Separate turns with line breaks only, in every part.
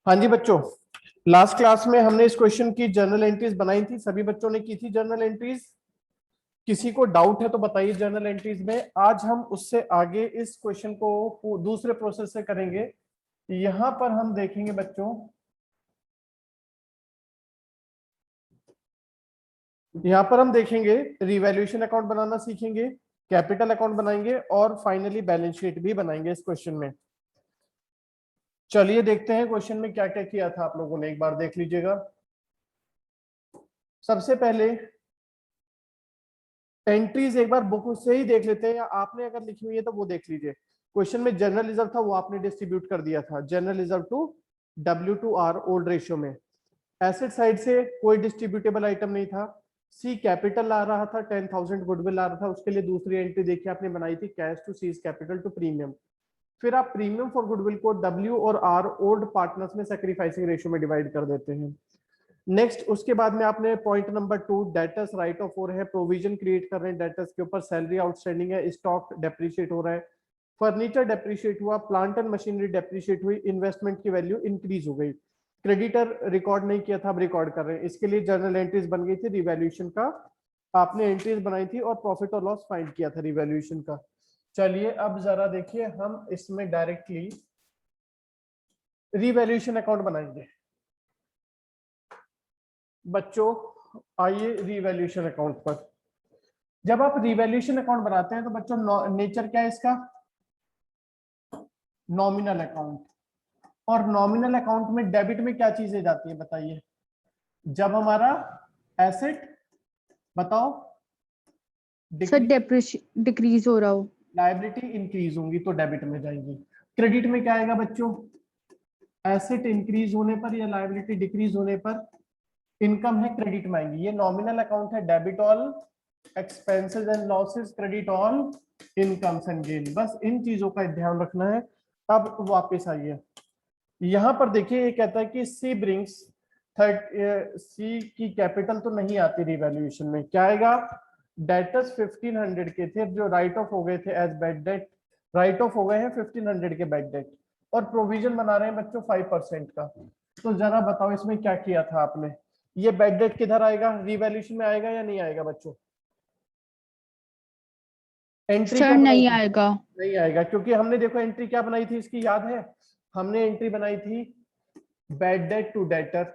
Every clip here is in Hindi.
हाँ जी बच्चों, लास्ट क्लास में हमने इस क्वेश्चन की जर्नल एंट्रीज बनाई थी। सभी बच्चों ने की थी जर्नल एंट्रीज। किसी को डाउट है तो बताइए जर्नल एंट्रीज में। आज हम उससे आगे इस क्वेश्चन को दूसरे प्रोसेस से करेंगे। यहां पर हम देखेंगे बच्चों, यहां पर हम देखेंगे रिवैल्यूएशन अकाउंट बनाना सीखेंगे, कैपिटल अकाउंट बनाएंगे और फाइनली बैलेंस शीट भी बनाएंगे इस क्वेश्चन में। चलिए देखते हैं क्वेश्चन में क्या क्या किया था आप लोगों ने, एक बार देख लीजिएगा। सबसे पहले एंट्रीज एक बार बुक से ही देख लेते हैं, या आपने अगर लिखी हुई है तो वो देख लीजिए। क्वेश्चन में जनरल रिजर्व था, वो आपने डिस्ट्रीब्यूट कर दिया था, general reserve to W/R old ratio में। एसेट साइड से कोई डिस्ट्रीब्यूटेबल आइटम नहीं था। सी कैपिटल आ रहा था, 10,000 गुडविल आ रहा था, उसके लिए दूसरी एंट्री देखिए आपने बनाई थी, cash to C's capital to premium. फिर आप प्रीमियम फॉर गुडविल को W और R ओल्ड पार्टनर्स में सैक्रिफाइसिंग रेशियो में डिवाइड कर देते हैं। नेक्स्ट उसके बाद में आपने point number 2 debtors write off हो रहे हैं, प्रोविजन क्रिएट कर रहे हैं डेटर्स के ऊपर, सैलरी आउटस्टैंडिंग है, स्टॉक डेप्रिशिएट हो रहा है, फर्नीचर डेप्रिशिएट हुआ, प्लांट एंड मशीनरी डेप्रिशिएट हुई, इन्वेस्टमेंट की वैल्यू इंक्रीज हो गई। क्रेडिटर रिकॉर्ड नहीं किया था, अब रिकॉर्ड कर रहे हैं, इसके लिए जर्नल एंट्रीज बन गई थी। रिवैल्यूएशन का आपने एंट्रीज बनाई थी और प्रॉफिट और लॉस फाइंड किया था रिवैल्यूएशन का। चलिए अब जरा देखिए, हम इसमें डायरेक्टली रिवैल्यूएशन अकाउंट बनाएंगे। बच्चों आइए रिवैल्यूएशन अकाउंट पर। जब आप रिवैल्यूएशन अकाउंट बनाते हैं तो बच्चों नेचर क्या है इसका, नॉमिनल अकाउंट। और नॉमिनल अकाउंट में डेबिट में क्या चीजें जाती है बताइए। जब हमारा एसेट, बताओ,
सर डिक्रीज हो रहा हो,
लायबिलिटी इंक्रीज होंगी तो डेबिट में जाएंगी। क्रेडिट में क्या आएगा बच्चों, एसेट इंक्रीज होने पर या लायबिलिटी डिक्रीज होने पर इनकम है क्रेडिट में आएंगी। ये नॉमिनल अकाउंट है, debit all expenses and losses, credit all incomes and gain. बस इन चीजों का ध्यान रखना है। अब वापस आइए, यहां पर देखिए ये कहता है कि सी ब्रिंग्स सी की कैपिटल तो नहीं आती रिवैल्यूएशन में, क्या आएगा, डेटर्स 1500 के थे जो राइट ऑफ हो गए थे as bad debt, write off हो गए हैं 1500 के बैड डेट, और प्रोविजन बना रहे हैं बच्चों 5% का। तो जरा बताओ इसमें क्या किया था आपने। ये बैड डेट किधर आएगा, रिवैल्यूएशन में आएगा या नहीं आएगा बच्चों। एंट्री
सर
क्या बनाई
नहीं
थी,
आएगा।
नहीं आएगा, क्योंकि हमने देखो एंट्री क्या बनाई थी इसकी याद है, हमने एंट्री बनाई थी बैड डेट टू डेटर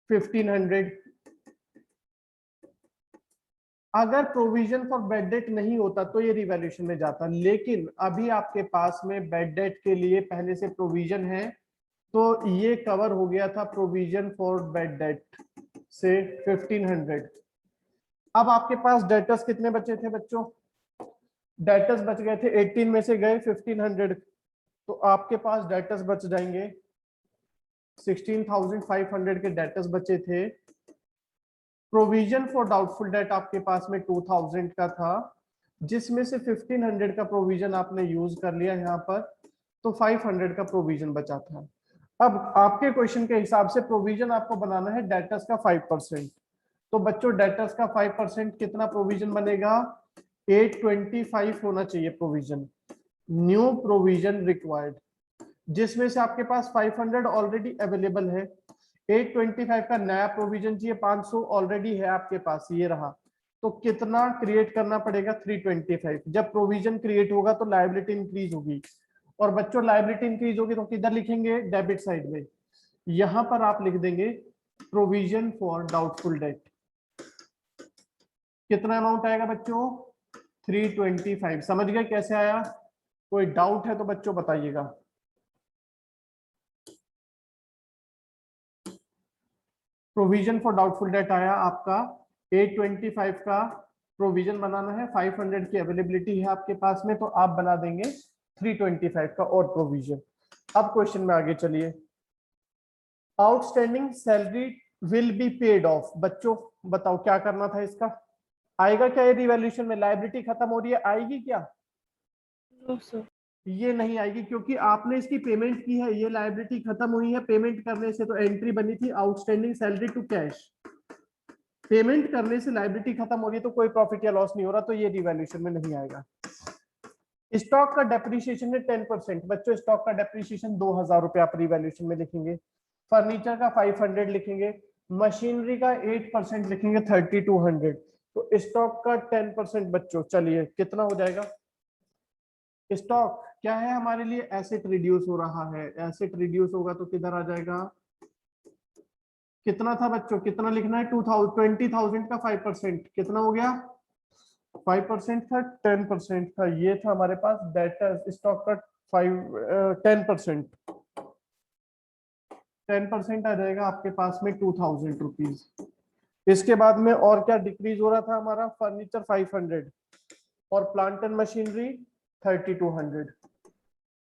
1500। अगर प्रोविजन फॉर बैड डेट नहीं होता तो ये रिवैल्यूएशन में जाता, लेकिन अभी आपके पास में बैड डेट के लिए पहले से प्रोविजन है, तो ये कवर हो गया था प्रोविजन फॉर बैड डेट से 1500। अब आपके पास डेटर्स कितने बचे थे बच्चों, डेटर्स बच गए थे 18 में से गए 1500, तो आपके पास डेटर्स बच जाएंगे 16,500 के डेटर्स बचे थे। प्रोविजन फॉर डाउटफुल डेट आपके पास में 2000 का था, जिसमें से 1500 का प्रोविजन आपने यूज कर लिया यहाँ पर, तो 500 का प्रोविजन बचा था। अब आपके क्वेश्चन के हिसाब से प्रोविजन आपको बनाना है डेटर्स का 5%। तो बच्चों डेटर्स का 5% कितना प्रोविजन बनेगा, 825 होना चाहिए प्रोविजन, न्यू प्रोविजन रिक्वायर्ड, जिसमें से आपके पास 500 ऑलरेडी अवेलेबल है, 825 का नया प्रोविजन चाहिए, 500 ऑलरेडी है आपके पास, ये रहा। तो कितना क्रिएट करना पड़ेगा, 325। जब प्रोविजन क्रिएट होगा तो लायबिलिटी इंक्रीज होगी, और बच्चों लायबिलिटी इंक्रीज होगी तो किधर लिखेंगे, डेबिट साइड में। यहां पर आप लिख देंगे प्रोविजन फॉर डाउटफुल डेट। कितना अमाउंट आएगा बच्चों, 325। समझ गए कैसे आया, कोई डाउट है तो बच्चों बताइएगा। प्रोविजन फॉर डाउटफुल डेट आया आपका 825 का प्रोविजन बनाना है, 500 की अवेलेबिलिटी है आपके पास में, तो आप बना देंगे 325 का और प्रोविजन। अब क्वेश्चन में आगे चलिए, outstanding salary will be paid of. बच्चों बताओ क्या करना था इसका, आएगा क्या ये रिवैल्यूएशन में, लायबिलिटी खत्म हो रही है, आएगी क्या, ये नहीं आएगी, क्योंकि आपने इसकी पेमेंट की है, ये लायबिलिटी खत्म हुई है पेमेंट करने से, तो एंट्री बनी थी outstanding salary to cash. Payment करने से लायबिलिटी खत्म हो रही है तो कोई प्रॉफिट या लॉस नहीं हो रहा, तो ये रिवैल्यूएशन में नहीं आएगा। स्टॉक का डेप्रिसिएशन है 10%। बच्चों स्टॉक का डेप्रिसिएशन 2000 रुपये आप रिवैल्यूएशन में लिखेंगे। फर्नीचर का 500 लिखेंगे। मशीनरी का 8% लिखेंगे 3200। तो स्टॉक का 10% बच्चों, चलिए कितना हो जाएगा? स्टॉक क्या है हमारे लिए? एसेट रिड्यूस हो रहा है। एसेट रिड्यूस होगा तो किधर आ जाएगा? कितना था बच्चों, कितना लिखना है? 20,000 का 5% कितना हो गया? 5% था, 10% था, ये था हमारे पास डेटा स्टॉक का 10%। 10% आ जाएगा आपके पास में 2000 रुपीज। इसके बाद में और क्या डिक्रीज हो रहा था हमारा? फर्नीचर 500 और प्लांट एंड मशीनरी 3200।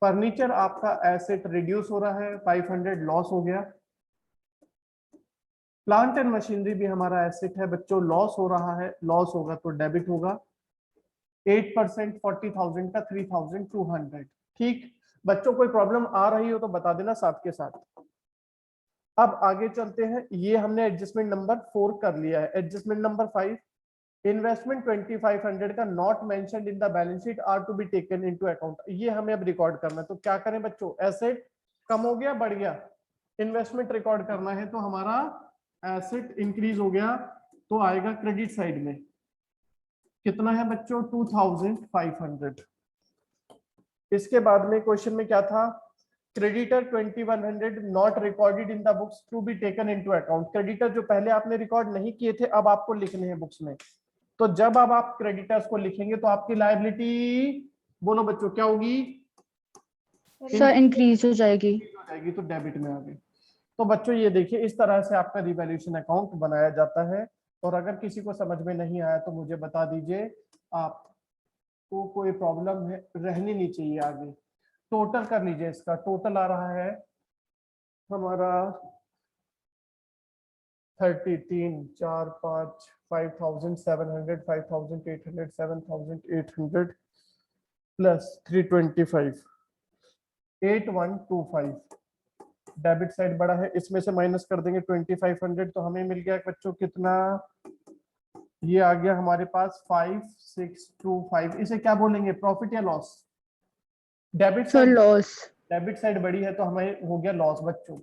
फर्नीचर आपका एसेट रिड्यूस हो रहा है, 500 लॉस हो गया। प्लांट एंड मशीनरी भी हमारा एसेट है बच्चों, लॉस हो रहा है, लॉस होगा तो डेबिट होगा। 8% 40,000 का 3200। ठीक बच्चों, कोई प्रॉब्लम आ रही हो तो बता देना साथ के साथ। अब आगे चलते हैं। ये हमने एडजस्टमेंट नंबर 4 कर लिया है। एडजस्टमेंट नंबर 5, इन्वेस्टमेंट 2500 का not mentioned in the balance sheet are to be taken into account. ये हमें अब रिकॉर्ड करना है, तो क्या करें बच्चों? एसेट कम हो गया, बढ़ गया? इन्वेस्टमेंट रिकॉर्ड करना है तो हमारा एसेट इंक्रीज हो गया, तो आएगा क्रेडिट साइड में। कितना है बच्चों? 2500। इसके बाद में क्वेश्चन में क्या था? Creditor 2100 not recorded in the books to be taken into account. Creditor जो पहले आपने रिकॉर्ड नहीं किए थे अब आपको लिखने हैं बुक्स में। तो जब अब आप क्रेडिटर्स को लिखेंगे तो आपकी लायबिलिटी, बोलो बच्चों क्या होगी?
सर इंक्रीज हो जाएगी।
हो जाएगी, तो डेबिट में आ गई। तो बच्चों ये देखिए, इस तरह से आपका रिवैल्यूएशन अकाउंट बनाया जाता है। और अगर किसी को समझ में नहीं आया तो मुझे बता दीजिए, आपको कोई प्रॉब्लम है रहनी नहीं चाहिए आगे। टोटल कर लीजिए, इसका टोटल आ रहा है हमारा 33 4 5 5700 5800 7800 प्लस 325 8125। डेबिट साइड बड़ा है, इसमें से माइनस कर देंगे 2500 तो हमें मिल गया बच्चों कितना? ये आ गया हमारे पास 5625। इसे क्या बोलेंगे, प्रॉफिट या loss? Debit
sir
side,
loss.
Debit side बड़ी है तो हमें हो गया लॉस बच्चों।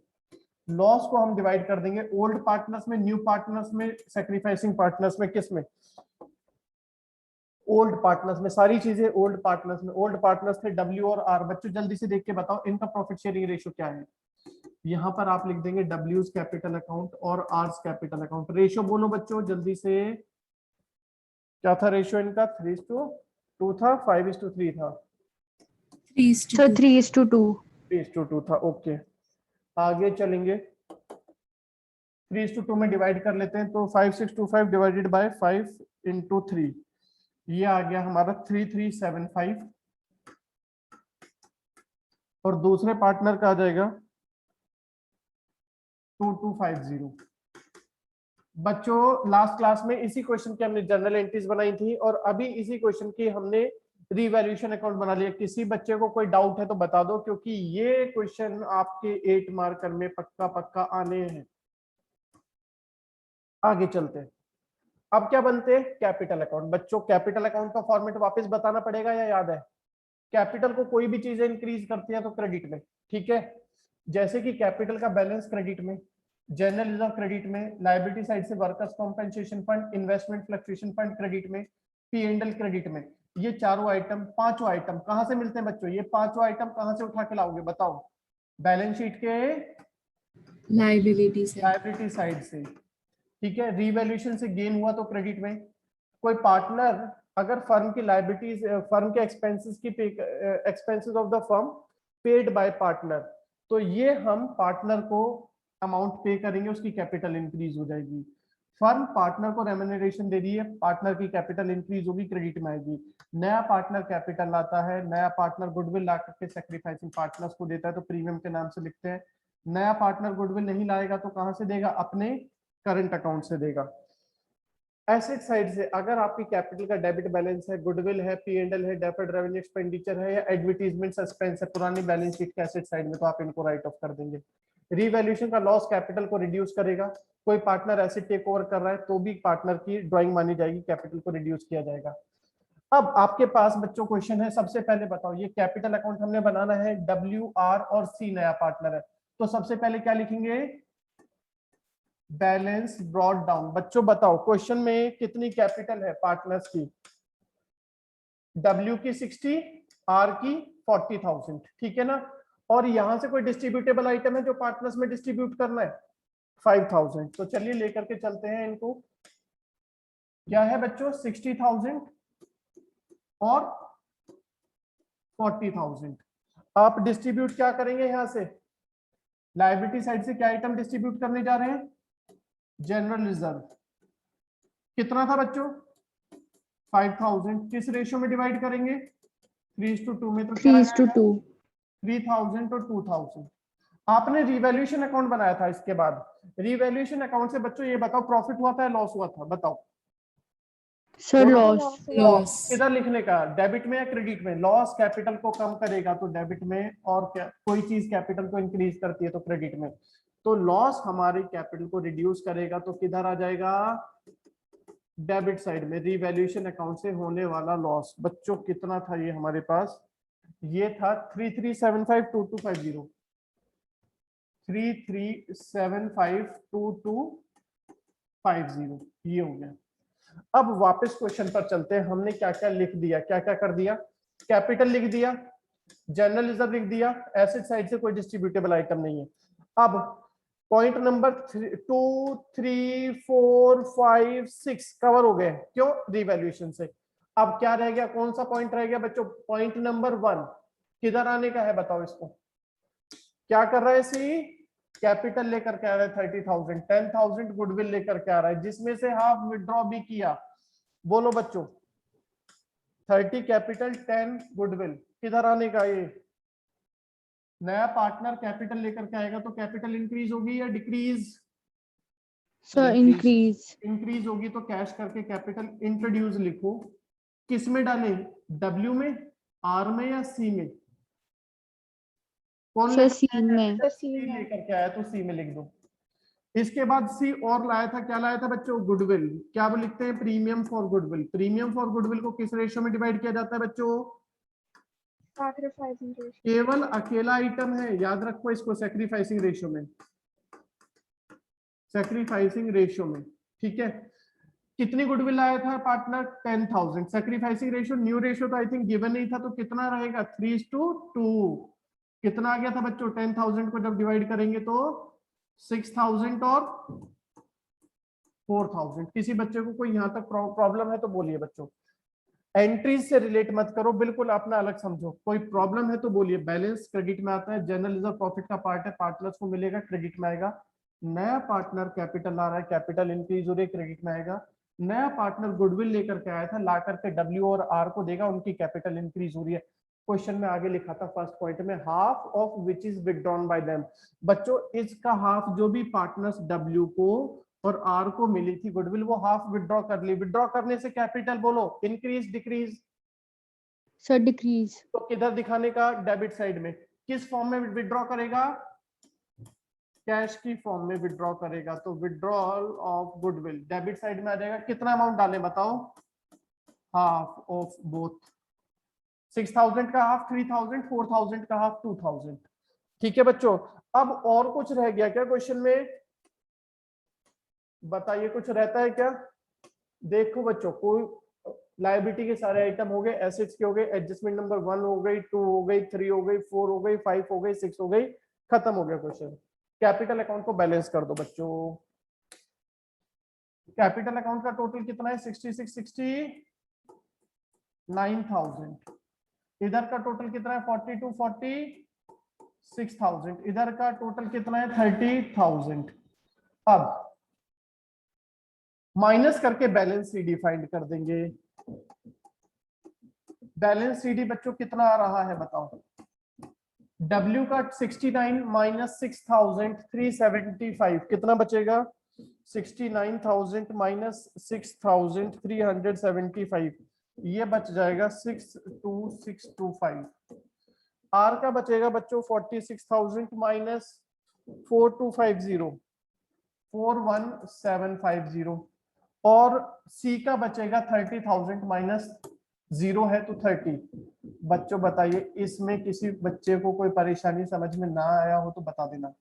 लॉस को हम डिवाइड कर देंगे ओल्ड पार्टनर्स में, न्यू पार्टनर्स में, सैक्रिफाइसिंग पार्टनर्स में। किस में? ओल्ड पार्टनर्स में। सारी चीजें ओल्ड पार्टनर्स में। ओल्ड पार्टनर्स थे डब्ल्यू और आर। बच्चों जल्दी से देख के बताओ इनका प्रॉफिट शेयरिंग रेशियो क्या है? यहाँ पर आप लिख देंगे डब्ल्यूज कैपिटल अकाउंट और आर्स कैपिटल अकाउंट। रेशियो बोलो बच्चों जल्दी से, क्या था रेशियो इनका? 3:2 था, 5:3 था?
सर 3:2।
3:2 था। ओके, आगे चलेंगे। 3:2 में डिवाइड कर लेते हैं, तो 5625 डिवाइडेड बाय 5 इंटू 3, ये आ गया हमारा 3375। और दूसरे पार्टनर का आ जाएगा 2250। बच्चों लास्ट क्लास में इसी क्वेश्चन की हमने जनरल एंट्रीज बनाई थी और अभी इसी क्वेश्चन की हमने रीवैल्यूएशन अकाउंट बना लिया। किसी बच्चे को कोई डाउट है तो बता दो, क्योंकि ये क्वेश्चन आपके 8 मार्कर में पक्का पक्का आने हैं। आगे चलते हैं। अब क्या बनते हैं? Capital account. बच्चों कैपिटल अकाउंट का फॉर्मेट वापस बताना पड़ेगा या याद है? कैपिटल को कोई भी चीजें इंक्रीज करती है तो क्रेडिट में, ठीक है? जैसे कि कैपिटल का बैलेंस क्रेडिट में, जनरल रिजर्व क्रेडिट में, लायबिलिटी साइड से workers compensation fund, investment fluctuation fund credit में, पी एंड एल क्रेडिट में। ये चारों आइटम, पांचों आइटम कहां से मिलते हैं बच्चों? ये पांचों आइटम कहां से उठा के लाओगे बताओ? बैलेंस शीट के
लायबिलिटी
साइड से, ठीक है? रीवैल्यूएशन से गेन हुआ तो क्रेडिट में। कोई पार्टनर अगर फर्म की लायबिलिटीज, फर्म के एक्सपेंसेस की expenses of the firm paid by partner, तो ये हम पार्टनर को अमाउंट पे करेंगे, उसकी कैपिटल इंक्रीज हो जाएगी। फर्म पार्टनर को रेम्यूनरेशन दे रही है, पार्टनर की कैपिटल इंक्रीज होगी, क्रेडिट में आएगी। नया पार्टनर कैपिटल लाता है, नया पार्टनर गुडविल ला करके सैक्रिफाइसिंग पार्टनर्स को देता है तो प्रीमियम के नाम से लिखते हैं। नया पार्टनर गुडविल नहीं लाएगा तो कहां से देगा? अपने करंट अकाउंट से देगा। एसेट साइड से अगर आपकी कैपिटल का डेबिट बैलेंस है, गुडविल है, पी एंड एल है, डेफर्ड रेवेन्यू एक्सपेंडिचर है, या एडवर्टीजमेंट सस्पेंस है पुरानी बैलेंस शीट के एसेट साइड में, तो आप इनको राइट ऑफ कर देंगे। रीवैल्यूएशन का लॉस कैपिटल को रिड्यूस करेगा। कोई पार्टनर एसेट टेक ओवर कर रहा है तो भी पार्टनर की ड्राइंग मानी जाएगी, कैपिटल को रिड्यूस किया जाएगा। अब आपके पास बच्चों क्वेश्चन है, सबसे पहले बताओ ये कैपिटल अकाउंट हमने बनाना है, WR और C नया पार्टनर है, तो सबसे पहले क्या लिखेंगे, बैलेंस ब्रॉट डाउन। बच्चों बताओ क्वेश्चन में कितनी कैपिटल है पार्टनर्स की, W की 60, R की 40,000, ठीक है ना। और यहां से कोई डिस्ट्रीब्यूटेबल आइटम है जो पार्टनर्स में डिस्ट्रीब्यूट करना है, 5,000। तो चलिए लेकर के चलते हैं इनको। क्या है बच्चों, 60,000 और 40,000। आप डिस्ट्रीब्यूट क्या करेंगे, यहां से लायबिलिटी साइड से क्या आइटम डिस्ट्रीब्यूट करने जा रहे हैं, जनरल रिजर्व। कितना था बच्चों, 5,000। किस रेशियो में डिवाइड करेंगे, 3:2 में। तो क्या
3:2.
3,000 और 2,000। आपने रिवैल्यूएशन अकाउंट बनाया था, इसके बाद रिवैल्यूएशन अकाउंट से बच्चों ये बताओ प्रॉफिट हुआ था या लॉस हुआ था, बताओ।
Sir, loss.
Loss.
किधर लिखने का, डेबिट में या क्रेडिट में। लॉस कैपिटल को कम करेगा तो डेबिट में, और क्या कोई चीज कैपिटल को इंक्रीज करती है तो क्रेडिट में। तो लॉस हमारे कैपिटल को रिड्यूस करेगा तो किधर आ जाएगा, डेबिट साइड में, रिवैल्यूएशन अकाउंट से होने वाला लॉस। बच्चों कितना था ये हमारे पास, ये था 33752250, 33752250, ये हो गया। अब वापस क्वेश्चन पर चलते हैं, हमने क्या क्या लिख दिया, क्या क्या कर दिया, कैपिटल लिख दिया, जनरल रिजर्व लिख दिया, एसेट साइड से कोई डिस्ट्रीब्यूटेबल आइटम नहीं है। अब पॉइंट नंबर 2, 3, 4, 5, 6 कवर हो गए, क्यों, रिवैल्यूएशन से। अब क्या रह गया, कौन सा पॉइंट रह गया बच्चों, पॉइंट नंबर 1 किधर आने का है, बताओ इसको। क्या कर रहा है, सी कैपिटल लेकर के आ रहा है 30,000, 10,000 गुडविल लेकर के आ रहा है, जिसमें से हाफ विड्रॉ भी किया। बोलो बच्चों, 30 कैपिटल 10 गुडविल, किधर आने का, ये नया पार्टनर कैपिटल लेकर के आएगा तो कैपिटल इंक्रीज होगी या डिक्रीज,
Sir, increase.
इंक्रीज होगी। तो कैश करके कैपिटल इंट्रोड्यूस लिखो, किस में डालें, W में, R में या C में, कौन
Sir,
लेकर
C
के आया?
में.
C लेकर के आया तो C में लिख दो। इसके बाद C और लाया था, क्या लाया था बच्चों, गुडविल। क्या वो लिखते हैं, premium for goodwill. Premium for goodwill को किस रेशियो में डिवाइड किया जाता है बच्चों, केवल अकेला आइटम है, याद रखो इसको, सैक्रिफाइसिंग रेशियो में, सैक्रिफाइसिंग रेशियो में, ठीक है। कितनी गुडविल लाया था partner, 10,000। Sacrificing ratio, new ratio तो आई थिंक गिवन नहीं था, तो कितना रहेगा, 3:2। कितना आ गया था बच्चों, 10,000 को जब डिवाइड करेंगे तो 6,000 और 4,000। किसी बच्चे को कोई यहाँ तक प्रॉब्लम है तो बोलिए बच्चों, एंट्रीज से रिलेट मत करो, बिल्कुल अपना अलग समझो। कोई प्रॉब्लम है तो बोलिए। बैलेंस क्रेडिट में आता है, जनरल रिजर्व प्रॉफिट का पार्ट है, पार्टनर्स को मिलेगा, क्रेडिट में आएगा। नया पार्टनर कैपिटल आ रहा है, कैपिटल इंक्रीज हो रही है, क्रेडिट में आएगा। नया पार्टनर गुडविल लेकर के आया था, ला करके W और R को देगा, उनकी कैपिटल इंक्रीज हो रही है। क्वेश्चन में आगे लिखा था फर्स्ट पॉइंट में, half of which is withdrawn bye them. बच्चों इसका हाफ, जो भी पार्टनर्स W को और R को मिली थी गुडविल, वो हाफ विड्रॉ कर ली। विड्रॉ करने से कैपिटल बोलो इंक्रीज डिक्रीज,
Sir, decrease.
तो किधर दिखाने का, डेबिट साइड में। किस फॉर्म में विड्रॉ करेगा, कैश की फॉर्म में विड्रॉ करेगा, तो withdrawal of goodwill debit side में आ जाएगा। कितना अमाउंट डालें बताओ, हाफ ऑफ बोथ, 6,000 का हाफ 3,000, 4,000 का हाफ 2,000, ठीक है बच्चों। अब और कुछ रह गया क्या क्वेश्चन में, बताइए कुछ रहता है क्या। देखो बच्चों, कोई लायबिलिटी के सारे आइटम हो गए, एसेट्स के हो गए, एडजस्टमेंट नंबर 1 हो गई, 2 हो गई, 3 हो गई, 4 हो गई, 5 हो गई, 6 हो गई, खत्म हो गया क्वेश्चन। कैपिटल अकाउंट को बैलेंस कर दो बच्चों। कैपिटल अकाउंट का टोटल कितना है, 69,000। इधर का टोटल कितना है, 46,000। इधर का टोटल कितना है, 30,000। अब माइनस करके बैलेंस सीडी फाइंड कर देंगे। बैलेंस सीडी बच्चों कितना आ रहा है बताओ, W का 69 माइनस 6,375, कितना बचेगा, 69,000 माइनस 6,375, ये बच जाएगा 62625। R का बचेगा बच्चों 46,000 माइनस 4250, 41750। और C का बचेगा 30,000 माइनस 0 है तो 30। बच्चों बताइए, इसमें किसी बच्चे को कोई परेशानी समझ में ना आया हो तो बता देना।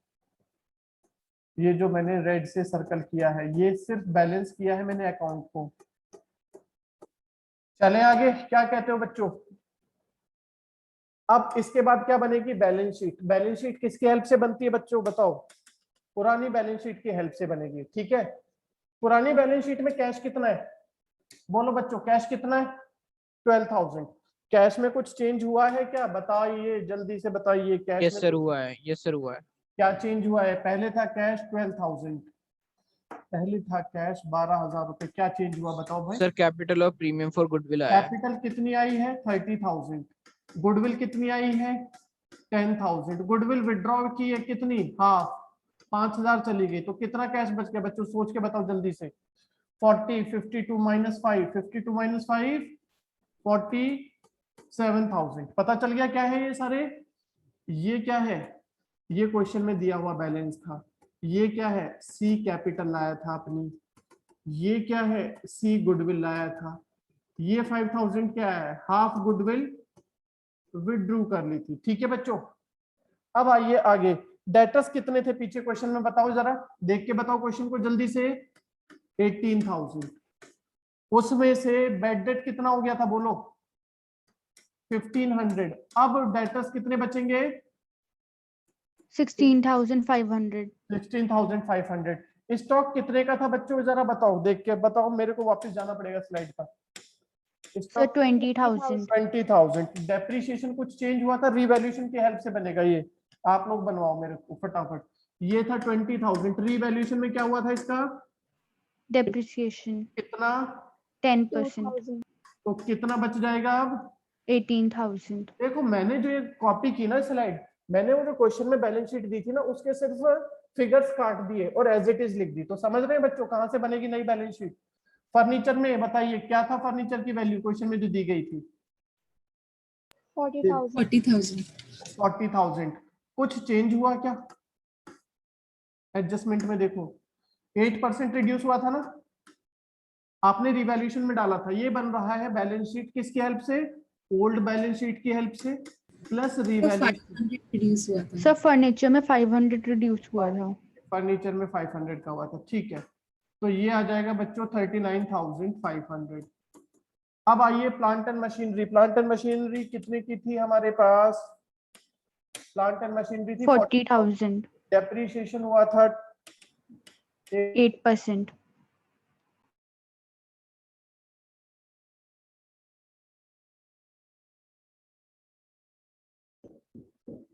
ये जो मैंने रेड से सर्कल किया है ये सिर्फ बैलेंस किया है मैंने अकाउंट को। चलें आगे, क्या कहते हो बच्चों? अब इसके बाद क्या बनेगी? Balance sheet. बैलेंस शीट किसकी हेल्प से बनती है बच्चों बताओ? पुरानी बैलेंस शीट की हेल्प से बनेगी, ठीक है। पुरानी बैलेंस शीट में कैश कितना है? बोलो बच्चों, कैश कितना है? 12,000। कैश में कुछ चेंज हुआ है क्या? बताइए, जल्दी से बताइए। कैश
यस
में
सर हुआ है, यस सर हुआ है।
क्या चेंज हुआ है? पहले था कैश 12,000, पहले था कैश 12,000 रुपए। क्या चेंज हुआ बताओ भाई?
सर कैपिटल और प्रीमियम फॉर गुडविल आया है।
कैपिटल कितनी आई है? 30,000। गुडविल कितनी आई है? 10,000। गुडविल विड्रॉ की है कितनी? हाफ, 5,000 चली गई। तो कितना कैश बच गया बच्चों? सोच के बताओ जल्दी से। 40, 52 माइनस 5, 52 माइनस 5, 47,000। पता चल गया क्या है ये सारे? ये क्या है? ये क्वेश्चन में दिया हुआ बैलेंस था। ये क्या है? सी कैपिटल लाया था अपनी। ये क्या है? सी गुडविल लाया था। ये 5,000 क्या है? हाफ गुडविल विड्रू कर ली थी, ठीक है बच्चों। अब आइए आगे, डेटर्स कितने थे पीछे क्वेश्चन में बताओ जरा, देख के बताओ क्वेश्चन को जल्दी से। 18,000। उसमें से बेड डेट कितना हो गया था बोलो? 1,500। अब डेटर्स कितने बचेंगे?
16,500.
16,500। स्टॉक कितने का था बच्चों जरा बताओ, देख के बताओ, मेरे को वापस जाना पड़ेगा स्लाइड पर।
Sir, 20,000.
20,000। डेप्रिसिएशन कुछ चेंज हुआ था, रिवैल्यूएशन की हेल्प से बनेगा ये। आप लोग बनवाओ मेरे को फटाफट। ये था 20,000। रिवैल्यूएशन में क्या हुआ था इसका?
Depreciation.
कितना?
10%.
तो कितना बच जाएगा अब?
18,000.
देखो मैंने जो ये कॉपी की ना स्लाइड, मैंने वो जो क्वेश्चन में बैलेंस शीट दी थी ना उसके सिर्फ फिगर्स काट दिए और एज इट इज लिख दी। तो समझ रहे हैं बच्चों कहां से बनेगी नई बैलेंस शीट? फर्नीचर में बताइए क्या था फर्नीचर की वैल्यू क्वेश्चन में जो दी गई थी?
40,000.
40,000। कुछ चेंज हुआ क्या एडजस्टमेंट में? देखो 8% रिड्यूस हुआ था ना, आपने रिवैल्यूएशन में डाला था। ये बन रहा है बैलेंस शीट किसकी हेल्प से? ओल्ड बैलेंस शीट की हेल्प से प्लस
तो
रिवैल्यूएशन।
500 रिड्यूस हुआ था.
Sir, furniture में 500 reduce हुआ था.
फर्नीचर में 500 का हुआ था, ठीक है। तो ये आ जाएगा बच्चों 39,500। अब आइए plant and machinery. Plant and machinery कितने की थी हमारे पास? प्लांट एंड मशीनरी थी
40,000.
डेप्रीशिएशन हुआ था
8%.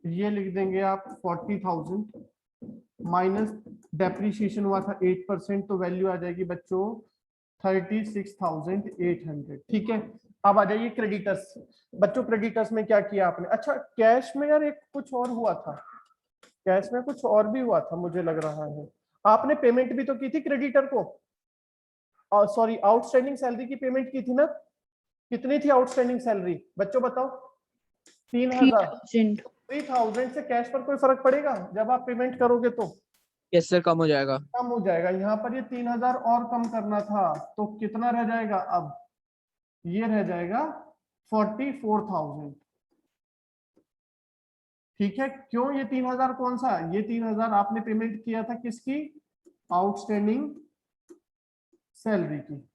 ये लिख देंगे आप 40,000 माइनस डेप्रीशिएशन हुआ था 8%, तो वैल्यू आ जाएगी बच्चों 36,800, ठीक है। अब आ जाइए क्रेडिटर्स। बच्चों क्रेडिटर्स में क्या किया आपने? अच्छा कैश में यार एक कुछ और हुआ था, कैश में कुछ और भी हुआ था मुझे लग रहा है। आपने पेमेंट भी तो की थी क्रेडिटर को, सॉरी आउटस्टैंडिंग सैलरी की पेमेंट की थी ना? कितनी थी आउटस्टैंडिंग सैलरी बच्चों बताओ? 3,000।
3,000.
3,000 से कैश पर कोई फर्क पड़ेगा जब आप पेमेंट करोगे? तो
यस सर कम हो जाएगा।
कम हो जाएगा। यहाँ पर ये 3,000 और कम करना था तो कितना रह जाएगा? अब ये रह जाएगा 44,000, ठीक है। क्यों ये 3,000 कौन सा? ये 3,000 आपने पेमेंट किया था किसकी? आउटस्टैंडिंग सैलरी की।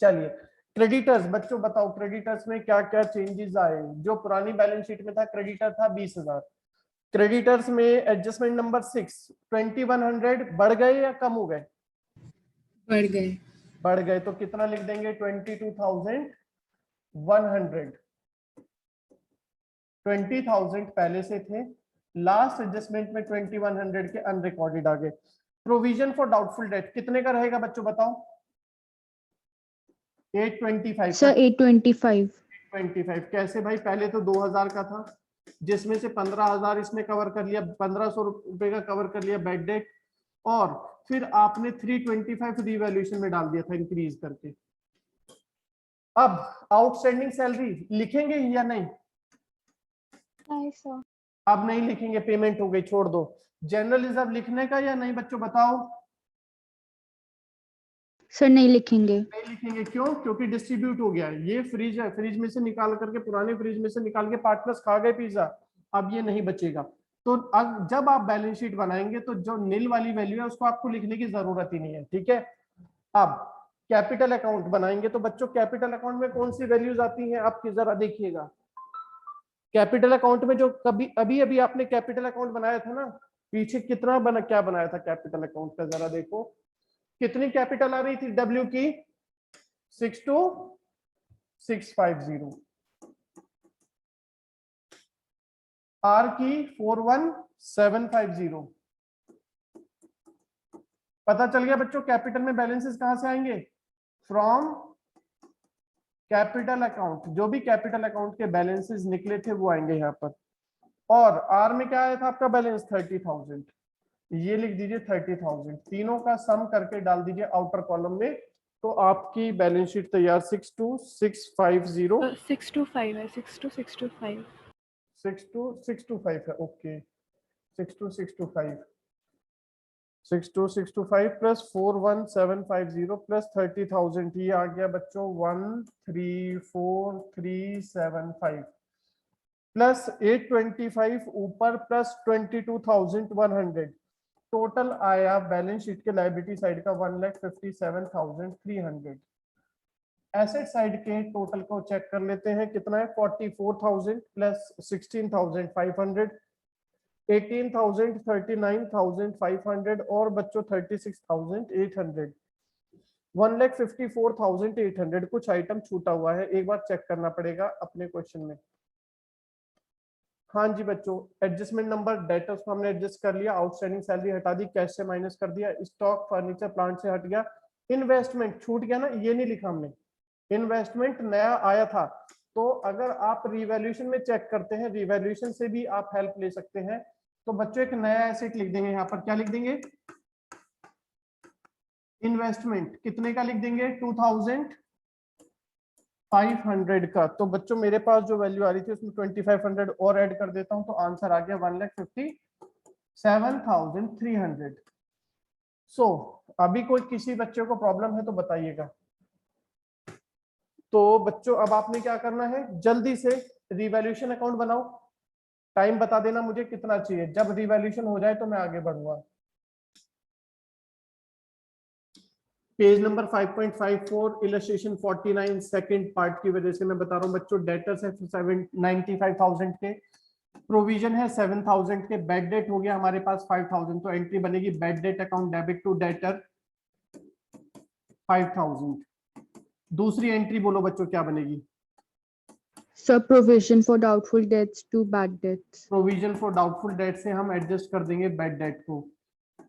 चलिए क्रेडिटर्स बच्चों बताओ, क्रेडिटर्स में क्या क्या चेंजेस आए? जो पुरानी बैलेंस शीट में था क्रेडिटर था 20,000। क्रेडिटर्स में एडजस्टमेंट नंबर 6 2100 बढ़ गए या कम हो गए?
बढ़ गए.
बढ़ गए। तो कितना लिख देंगे? 22,100। 20,000 पहले से थे, लास्ट एडजस्टमेंट में 2100 के अनरिकॉर्डेड आ गए। प्रोविजन फॉर डाउटफुल डेट कितने का रहेगा बच्चों बताओ? 825।
Sir, 825.
25 कैसे भाई? पहले तो 2,000 का था जिसमें से 15,000 इसने कवर कर लिया, 1,500 रुपए का कवर कर लिया बेड डेट, और फिर आपने 325 रिवैल्यूएशन में डाल दिया था इंक्रीज करके। अब आउटस्टैंडिंग सैलरी लिखेंगे या नहीं?
नहीं सर.
अब नहीं लिखेंगे, पेमेंट हो गई, छोड़ दो। जनरल रिजर्व लिखने का या नहीं बच्चों बताओ?
सर नहीं लिखेंगे।
नहीं लिखेंगे, क्यों? क्योंकि डिस्ट्रीब्यूट हो गया है। ये फ्रिज है, फ्रिज में से निकाल करके, पुराने फ्रिज में से निकाल के पार्टनर्स खा गए पिज्जा, अब ये नहीं बचेगा। तो अब जब आप बैलेंस शीट बनाएंगे तो जो नील वाली वैल्यू है उसको आपको लिखने की जरूरत ही नहीं है, ठीक है। अब कैपिटल अकाउंट बनाएंगे तो बच्चों कैपिटल अकाउंट में कौन सी वैल्यूज आती हैं आपकी, जरा देखिएगा। कैपिटल अकाउंट में जो कभी अभी अभी आपने कैपिटल अकाउंट बनाया था ना, पीछे कितना बना, क्या बनाया था कैपिटल अकाउंट का, जरा देखो कितनी कैपिटल आ रही थी, डब्ल्यू की 62650, आर की 41750। पता चल गया बच्चों कैपिटल में बैलेंसेस कहां से आएंगे, फ्रॉम कैपिटल अकाउंट। जो भी कैपिटल अकाउंट के बैलेंसेस निकले थे वो आएंगे यहाँ पर। और आर में क्या आया था आपका बैलेंस 30,000, ये लिख दीजिए 30,000, तीनों का सम करके डाल दीजिए आउटर कॉलम में, तो आपकी बैलेंस शीट तैयार। 62650
625 है, 62625
62625 है, ओके 62625 62625 प्लस 41750 प्लस 30,000, ये आ गया बच्चों 134375 प्लस 825 ऊपर प्लस 22,100, टोटल आया बैलेंस शीट के लायबिलिटी साइड का 1,57,300। एसेट साइड के टोटल को चेक कर लेते हैं, कितना है 44,000 प्लस 16,500, 18,000, 39,500 और बच्चों 36,800, 1,54,800। कुछ आइटम छूटा हुआ है, एक बार चेक करना पड़ेगा अपने क्वेश्चन में। हाँ जी बच्चों, एडजस्टमेंट नंबर डेटर्स को हमने एडजस्ट कर लिया, आउटस्टैंडिंग सैलरी हटा दी, कैश से माइनस कर दिया, स्टॉक फर्नीचर प्लांट से हट गया, इन्वेस्टमेंट छूट गया ना, ये नहीं लिखा हमने, इन्वेस्टमेंट नया आया था। तो अगर आप रिवैल्यूएशन में चेक करते हैं, रिवैल्यूएशन से भी आप हेल्प ले सकते हैं। तो बच्चों एक नया एसेट लिख देंगे, यहाँ पर क्या लिख देंगे, इन्वेस्टमेंट कितने का लिख देंगे 2,500 का। तो बच्चों मेरे पास जो वैल्यू आ रही थी उसमें 2,500 और ऐड कर देता हूं, तो आंसर आ गया 1,57,300। सो अभी कोई किसी बच्चे को प्रॉब्लम है तो बताइएगा। तो बच्चों अब आपने क्या करना है, जल्दी से रिवैल्यूएशन अकाउंट बनाओ, टाइम बता देना मुझे कितना चाहिए, जब रिवैल्यूएशन हो जाए तो मैं आगे बढ़ूंगा। Page number 5.54 illustration 49 second part की वजह से मैं बता रहा हूं बच्चों। डेटर्स है 95,000 के, प्रोविजन है 7,000 के, बेड डेट हो गया हमारे पास 5,000, तो एंट्री बनेगी bad debt account debit to debtor 5,000। दूसरी एंट्री बोलो बच्चों क्या बनेगी,
sir provision for doubtful debts to bad debts.
Provision for doubtful debt से हम एडजस्ट कर देंगे बेड डेट को।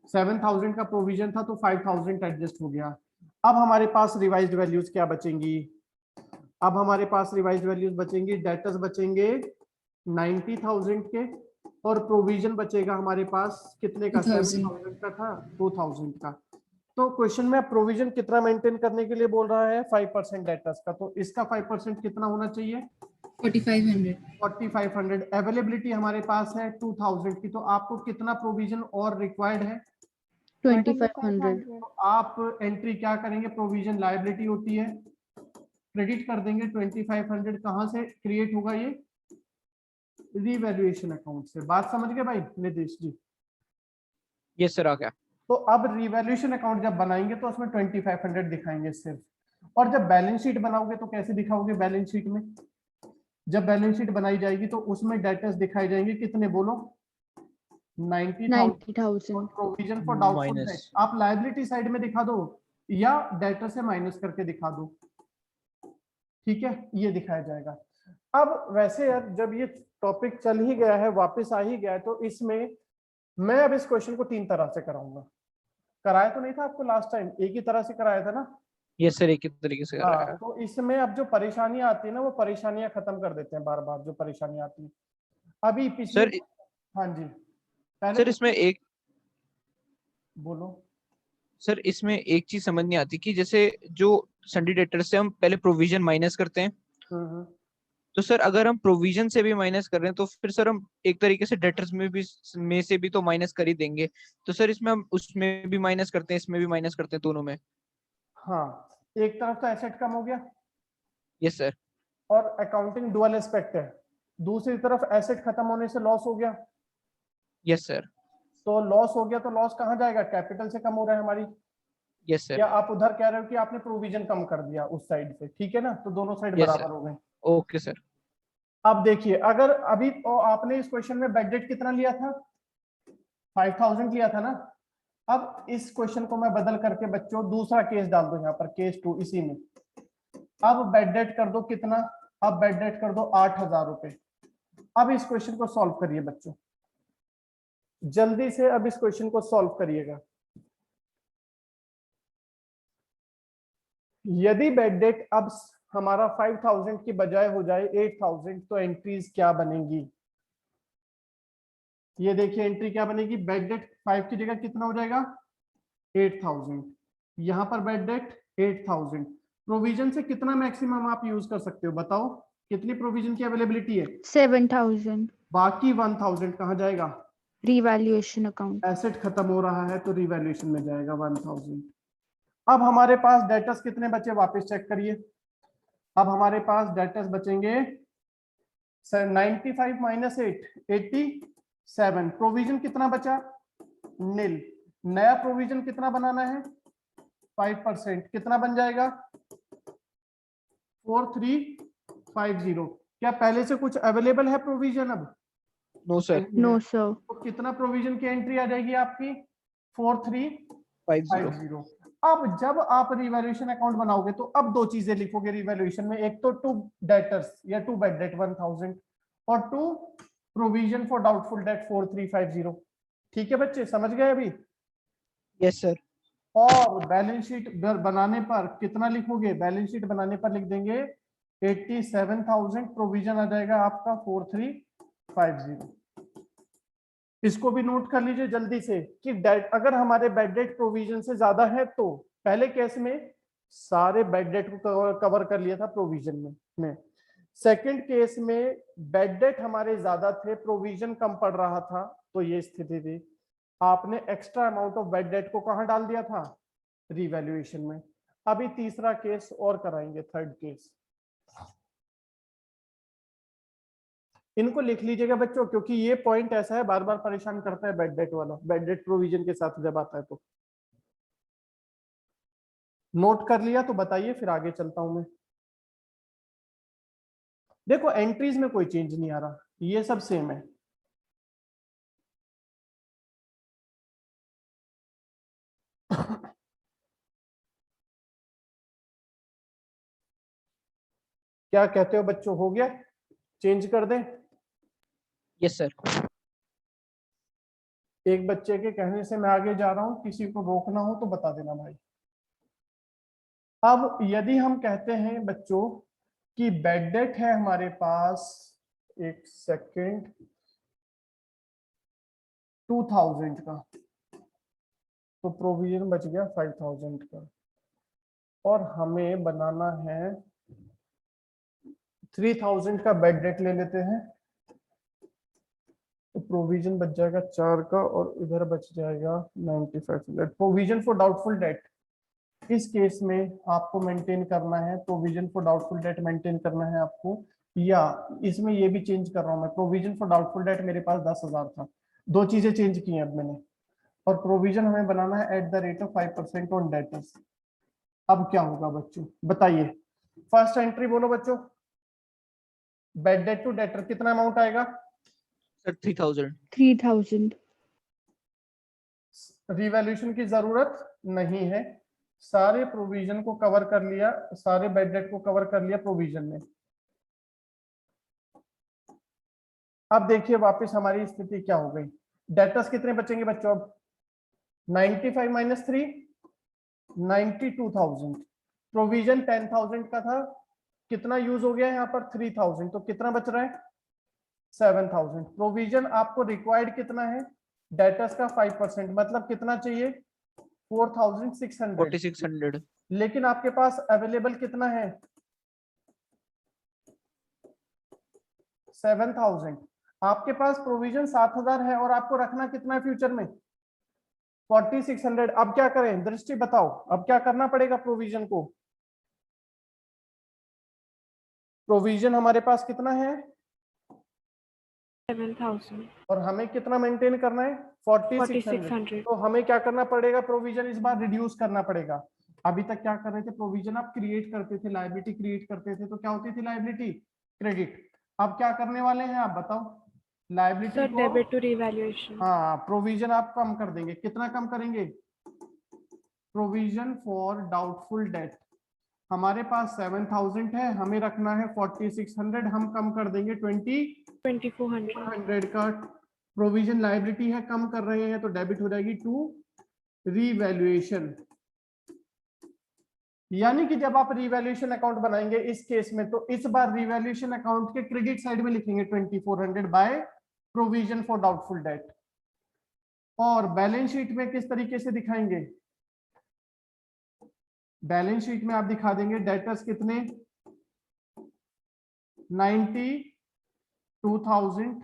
7,000 का प्रोविजन था तो 5,000 एडजस्ट हो गया। अब हमारे पास रिवाइज्ड वैल्यूज क्या बचेंगी, अब हमारे पास रिवाइज्ड वैल्यूज बचेंगी, डेटर्स बचेंगे 90,000 के और प्रोविजन बचेगा हमारे पास कितने का, 7,000 का था, 2,000 का। तो क्वेश्चन में प्रोविजन कितना मेंटेन करने के लिए बोल रहा है, 5% डेटर्स का, तो इसका 5% कितना होना चाहिए
4,500
4,500। अवेलेबिलिटी हमारे पास है 2,000 की, तो आपको कितना प्रोविजन और रिक्वायर्ड है
2,500।
तो आप एंट्री क्या करेंगे, प्रोविजन लायबिलिटी होती है, क्रेडिट कर देंगे 2,500। कहां से क्रिएट होगा ये, रिवैल्यूएशन अकाउंट से। बात समझ गए भाई नितेश जी?
यस सर आ गया।
तो अब रिवैल्यूएशन अकाउंट जब बनाएंगे तो उसमें 2,500 दिखाएंगे सिर्फ, और जब बैलेंस शीट बनाओगे तो कैसे दिखाओगे, बैलेंस शीट में जब बैलेंस शीट बनाई जाएगी तो उसमें डेटर्स दिखाए जाएंगे कितने बोलो, 90,000। प्रोविजन फॉर डाउटफुल डेट आप लायबिलिटी साइड में दिखा दो या डेटर से माइनस करके दिखा दो, ठीक है, ये दिखाया जाएगा। अब वैसे यार जब ये टॉपिक चल ही गया है, वापस आ ही गया है, तो इसमें मैं अब इस क्वेश्चन को 3 तरह से कराऊंगा। कराया तो नहीं था आपको लास्ट टाइम, एक ही तरह से कराया था ना?
यस सर एक ही तरीके से कर रहा है।
तो इसमें अब जो परेशानियां आती है ना वो परेशानियां खत्म कर देते हैं, बार बार जो परेशानियां आती है। अभी पिछले
सर
हाँ जी पहले
सर इसमें एक
बोलो।
सर इसमें एक चीज समझ नहीं आती कि जैसे जो सन्डी डेटर से हम पहले प्रोविजन माइनस करते हैं, तो सर अगर हम प्रोविजन से भी माइनस कर रहे हैं तो फिर सर हम एक तरीके से डेटर्स में से भी तो माइनस कर ही देंगे। तो सर इसमें हम उसमें भी माइनस करते हैं, इसमें भी माइनस करते हैं, दोनों में।
हाँ, एक तरफ तो एसेट कम हो गया
यस सर।
और अकाउंटिंग डुअल एस्पेक्ट है, दूसरी तरफ एसेट खत्म होने से लॉस हो गया,
यस सर।
तो लॉस हो गया तो लॉस कहाँ जाएगा, कैपिटल से कम हो रहा है हमारी,
यस सर।
या आप उधर कह रहे हो कि आपने प्रोविजन कम कर दिया उस साइड से, ठीक है ना, तो दोनों साइड
यस
बराबर
सर।
हो गए।
Okay sir.
अब देखिए, अगर अभी तो आपने इस क्वेश्चन में बेड डेट कितना लिया था, 5000 लिया था ना। अब इस क्वेश्चन को मैं बदल करके बच्चों दूसरा केस डाल दो यहाँ पर, केस 2 इसी में। अब बेड डेट कर दो कितना, अब बेड डेट कर दो 8000 रुपए। अब इस क्वेश्चन को सॉल्व करिए बच्चों, जल्दी से अब इस क्वेश्चन को सॉल्व करिएगा। यदि बेड डेट अब हमारा 5000 की बजाय हो जाए 8000, तो एंट्रीज क्या बनेगी, ये देखिए एंट्री क्या बनेगी, बेड डेट 5 की जगह कितना हो जाएगा 8000, यहां पर बेड डेट 8000। प्रोविजन से कितना मैक्सिमम आप यूज कर सकते हो बताओ, कितनी प्रोविजन की अवेलेबिलिटी है,
7,000
बाकी 1000 कहाँ जाएगा,
revaluation account.
एसेट खत्म हो रहा है तो रिवैल्यूएशन में जाएगा 1000। अब हमारे पास डेटर्स कितने बचे वापस चेक करिए, अब हमारे पास डेटर्स बचेंगे 95 माइनस 8 87, प्रोविजन कितना बचा, नील। नया प्रोविजन कितना बनाना है 5%, कितना बन जाएगा 4350। क्या पहले से कुछ अवेलेबल है प्रोविजन अब,
नो सर।
No, sir.
तो कितना प्रोविजन की एंट्री आ जाएगी आपकी 4350।
50।
अब जब आप रिवैल्यूएशन अकाउंट बनाओगे तो अब दो चीजें लिखोगे रिवैल्यूएशन में, एक तो टू डेटर्स या टू बेड डेट 1000 और to provision for doubtful debt 4350। ठीक है बच्चे, समझ गए अभी।
Yes sir.
और बैलेंस शीट बनाने पर कितना लिखोगे, बैलेंस शीट बनाने पर लिख देंगे 87,000, प्रोविजन आ जाएगा आपका 4350। इसको भी नोट कर लीजिए जल्दी से कि डेट अगर हमारे बेड डेट प्रोविजन से ज्यादा है तो पहले केस में सारे बेड डेट को कवर कर लिया था प्रोविजन में। सेकंड केस में बेड डेट हमारे ज्यादा थे, प्रोविजन कम पड़ रहा था, तो ये स्थिति थी, आपने extra amount of bed date को कहां डाल दिया था, रिवैल्यूएशन में। अभी तीसरा केस और कराएंगे, थर्ड केस, इनको लिख लीजिएगा बच्चों, क्योंकि ये पॉइंट ऐसा है बार बार परेशान करता है बेड डेट वाला, बेड डेट प्रोविजन के साथ जब आता है तो। नोट कर लिया तो बताइए, फिर आगे चलता हूं मैं। देखो एंट्रीज में कोई चेंज नहीं आ रहा, ये सब सेम है। क्या कहते हो बच्चों, हो गया, चेंज कर दें।
Yes sir.
एक बच्चे के कहने से मैं आगे जा रहा हूं, किसी को रोकना हो तो बता देना भाई। अब यदि हम कहते हैं बच्चों कि बेड डेट है हमारे पास, एक सेकेंड, 2000 का, तो प्रोविजन बच गया 5000 का, और हमें बनाना है 3000 का बेड डेट ले लेते हैं, तो प्रोविजन बच जाएगा 4 का और इधर बच जाएगा 9500। प्रोविजन फॉर डाउटफुल डेट, इस केस में आपको मेंटेन करना है, provision for doubtful date maintain करना है आपको, या इसमें ये भी चेंज कर रहा हूं मैं, प्रोविजन फॉर डाउटफुल डेट मेरे पास 10,000 था, दो चीजें चेंज की हैं अब मैंने, और प्रोविजन हमें बनाना है at the rate of 5% on debtors. अब क्या होगा बच्चों बताइए, फर्स्ट एंट्री बोलो बच्चों, बेड डेट टू डेटर कितना अमाउंट आएगा,
सर 3000।
3,000.
रिवैल्यूएशन की जरूरत नहीं है, सारे प्रोविजन को कवर कर लिया, सारे बेड डेट को कवर कर लिया प्रोविजन ने। अब देखिए वापस हमारी स्थिति क्या हो गई, डेटर्स कितने बचेंगे बच्चों अब, 95 माइनस 3 92,000, प्रोविजन 10,000 का था, कितना यूज हो गया यहाँ पर 3000, तो कितना बच रहा है 7000। प्रोविजन आपको रिक्वायर्ड कितना है, डेटर्स का 5%, मतलब कितना चाहिए 4600,
4600।
लेकिन आपके पास अवेलेबल कितना है 7000। आपके पास प्रोविजन 7000 है और आपको रखना कितना है फ्यूचर में 4600। अब क्या करें दृष्टि बताओ, अब क्या करना पड़ेगा प्रोविजन को? प्रोविजन हमारे पास कितना है
7,000
और हमें कितना मेंटेन करना है 4600।
4600
तो हमें क्या करना पड़ेगा, प्रोविजन इस बार रिड्यूस करना पड़ेगा। अभी तक क्या कर रहे थे, प्रोविजन आप क्रिएट करते थे, लायबिलिटी क्रिएट करते थे, तो क्या होती थी लायबिलिटी क्रेडिट। अब क्या करने वाले हैं आप बताओ, लायबिलिटी
सर
को
डेबिट टू रिवैल्यूएशन
हाँ प्रोविजन आप कम कर देंगे। कितना कम करेंगे, प्रोविजन फॉर डाउटफुल डेट हमारे पास 7000 है, हमें रखना है 4600, हम कम कर देंगे
2400
2400 का। प्रोविजन लायबिलिटी है, कम कर रहे हैं तो डेबिट हो जाएगी टू रीवैल्यूएशन। यानी कि जब आप रीवैल्यूएशन अकाउंट बनाएंगे इस केस में, तो इस बार रीवैल्यूएशन अकाउंट के क्रेडिट साइड में लिखेंगे 2400 by provision for doubtful date. और बैलेंस शीट में किस तरीके से दिखाएंगे, बैलेंस शीट में आप दिखा देंगे डेटर्स कितने 92,000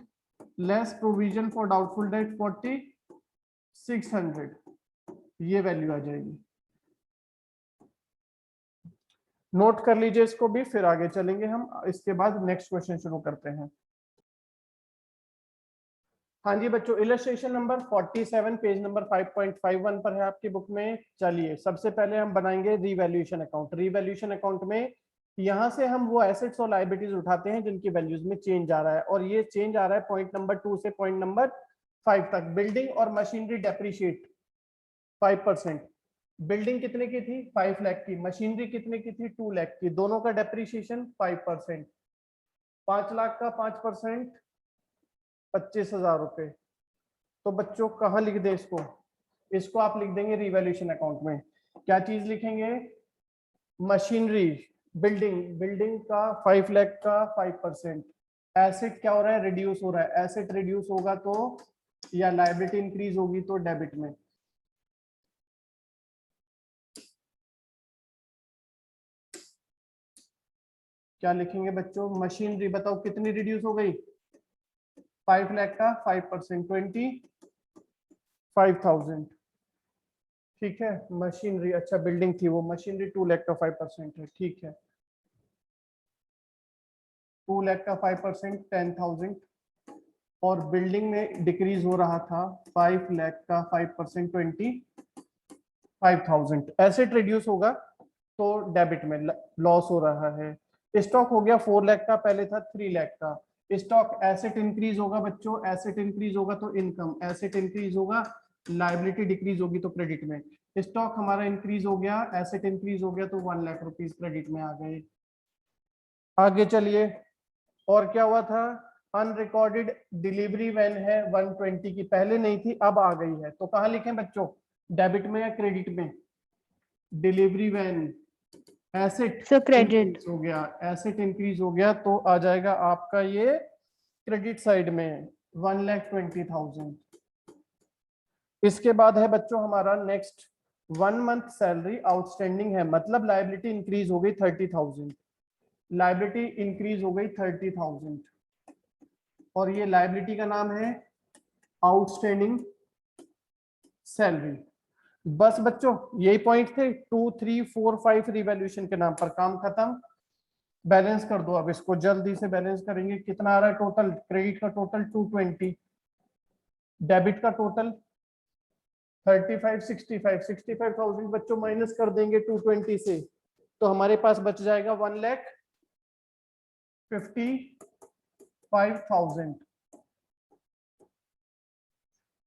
less provision for doubtful date 4600, ये वैल्यू आ जाएगी। नोट कर लीजिए इसको भी, फिर आगे चलेंगे हम, इसके बाद नेक्स्ट क्वेश्चन शुरू करते हैं। हाँ जी बच्चों, इलस्ट्रेशन नंबर 47 पेज नंबर 5.51 पर है आपकी बुक में। चलिए सबसे पहले हम बनाएंगे रीवैल्यूएशन अकाउंट। रीवैल्यूएशन अकाउंट में यहां से हम वो एसेट्स और लायबिलिटीज उठाते हैं जिनकी वैल्यूज में चेंज आ रहा है, और ये चेंज आ रहा है पॉइंट नंबर 2 से पॉइंट नंबर 5 तक। बिल्डिंग और मशीनरी डेप्रिशिएट 5%। बिल्डिंग कितने की थी 5 लाख की, मशीनरी कितने की थी 2 लाख की, दोनों का डेप्रिशिएशन 5%। 5 लाख का 5% 25,000 रुपए। तो बच्चों कहाँ लिख दे इसको, इसको आप लिख देंगे रिवैल्यूएशन अकाउंट में। क्या चीज लिखेंगे, मशीनरी बिल्डिंग, बिल्डिंग का 5 लाख का 5%। एसेट क्या हो रहा है, रिड्यूस हो रहा है, एसेट रिड्यूस होगा तो या लायबिलिटी इंक्रीज होगी तो डेबिट में। क्या लिखेंगे बच्चों, मशीनरी बताओ कितनी रिड्यूस हो गई 5 लाख का 5%, 25,000। ठीक है, मशीनरी, अच्छा बिल्डिंग थी वो, मशीनरी 2 लाख का 5% है, ठीक है। 2 लाख का 5% 10,000, और बिल्डिंग में डिक्रीज हो रहा था 5 लाख का 5% 25,000। एसेट रिड्यूस होगा तो डेबिट में लॉस हो रहा है। स्टॉक हो गया 4 लाख का, पहले था 3 लाख का। स्टॉक, एसेट इंक्रीज होगा बच्चों, एसेट इंक्रीज होगा तो इनकम, एसेट इंक्रीज होगा लायबिलिटी डिक्रीज होगी तो क्रेडिट में। स्टॉक हमारा इंक्रीज हो गया, एसेट इंक्रीज हो गया तो 1 लाख रुपीज क्रेडिट में आ गए। आगे चलिए, और क्या हुआ था, अनरिकॉर्डेड डिलीवरी वैन है 120 की, पहले नहीं थी अब आ गई है, तो कहाँ लिखें बच्चों, डेबिट में या क्रेडिट में? Delivery van, asset
So credit.
Increase हो गया, एसेट इंक्रीज हो गया तो आ जाएगा आपका ये क्रेडिट साइड में 1,20,000। इसके बाद है बच्चों हमारा नेक्स्ट 1 मंथ सैलरी आउटस्टैंडिंग है, मतलब लायबिलिटी इंक्रीज हो गई 30,000, लायबिलिटी इंक्रीज हो गई 30,000, और ये लायबिलिटी का नाम है आउटस्टैंडिंग सैलरी। बस बच्चों यही पॉइंट थे, 2 3 4 5 रिवैल्यूएशन के नाम पर काम खत्म। बैलेंस कर दो, अब इसको जल्दी से बैलेंस करेंगे। कितना आ रहा है टोटल, क्रेडिट का टोटल 220, डेबिट का टोटल 35 65, 65,000 बच्चों माइनस कर देंगे 220 से, तो हमारे पास बच जाएगा 1,55,000,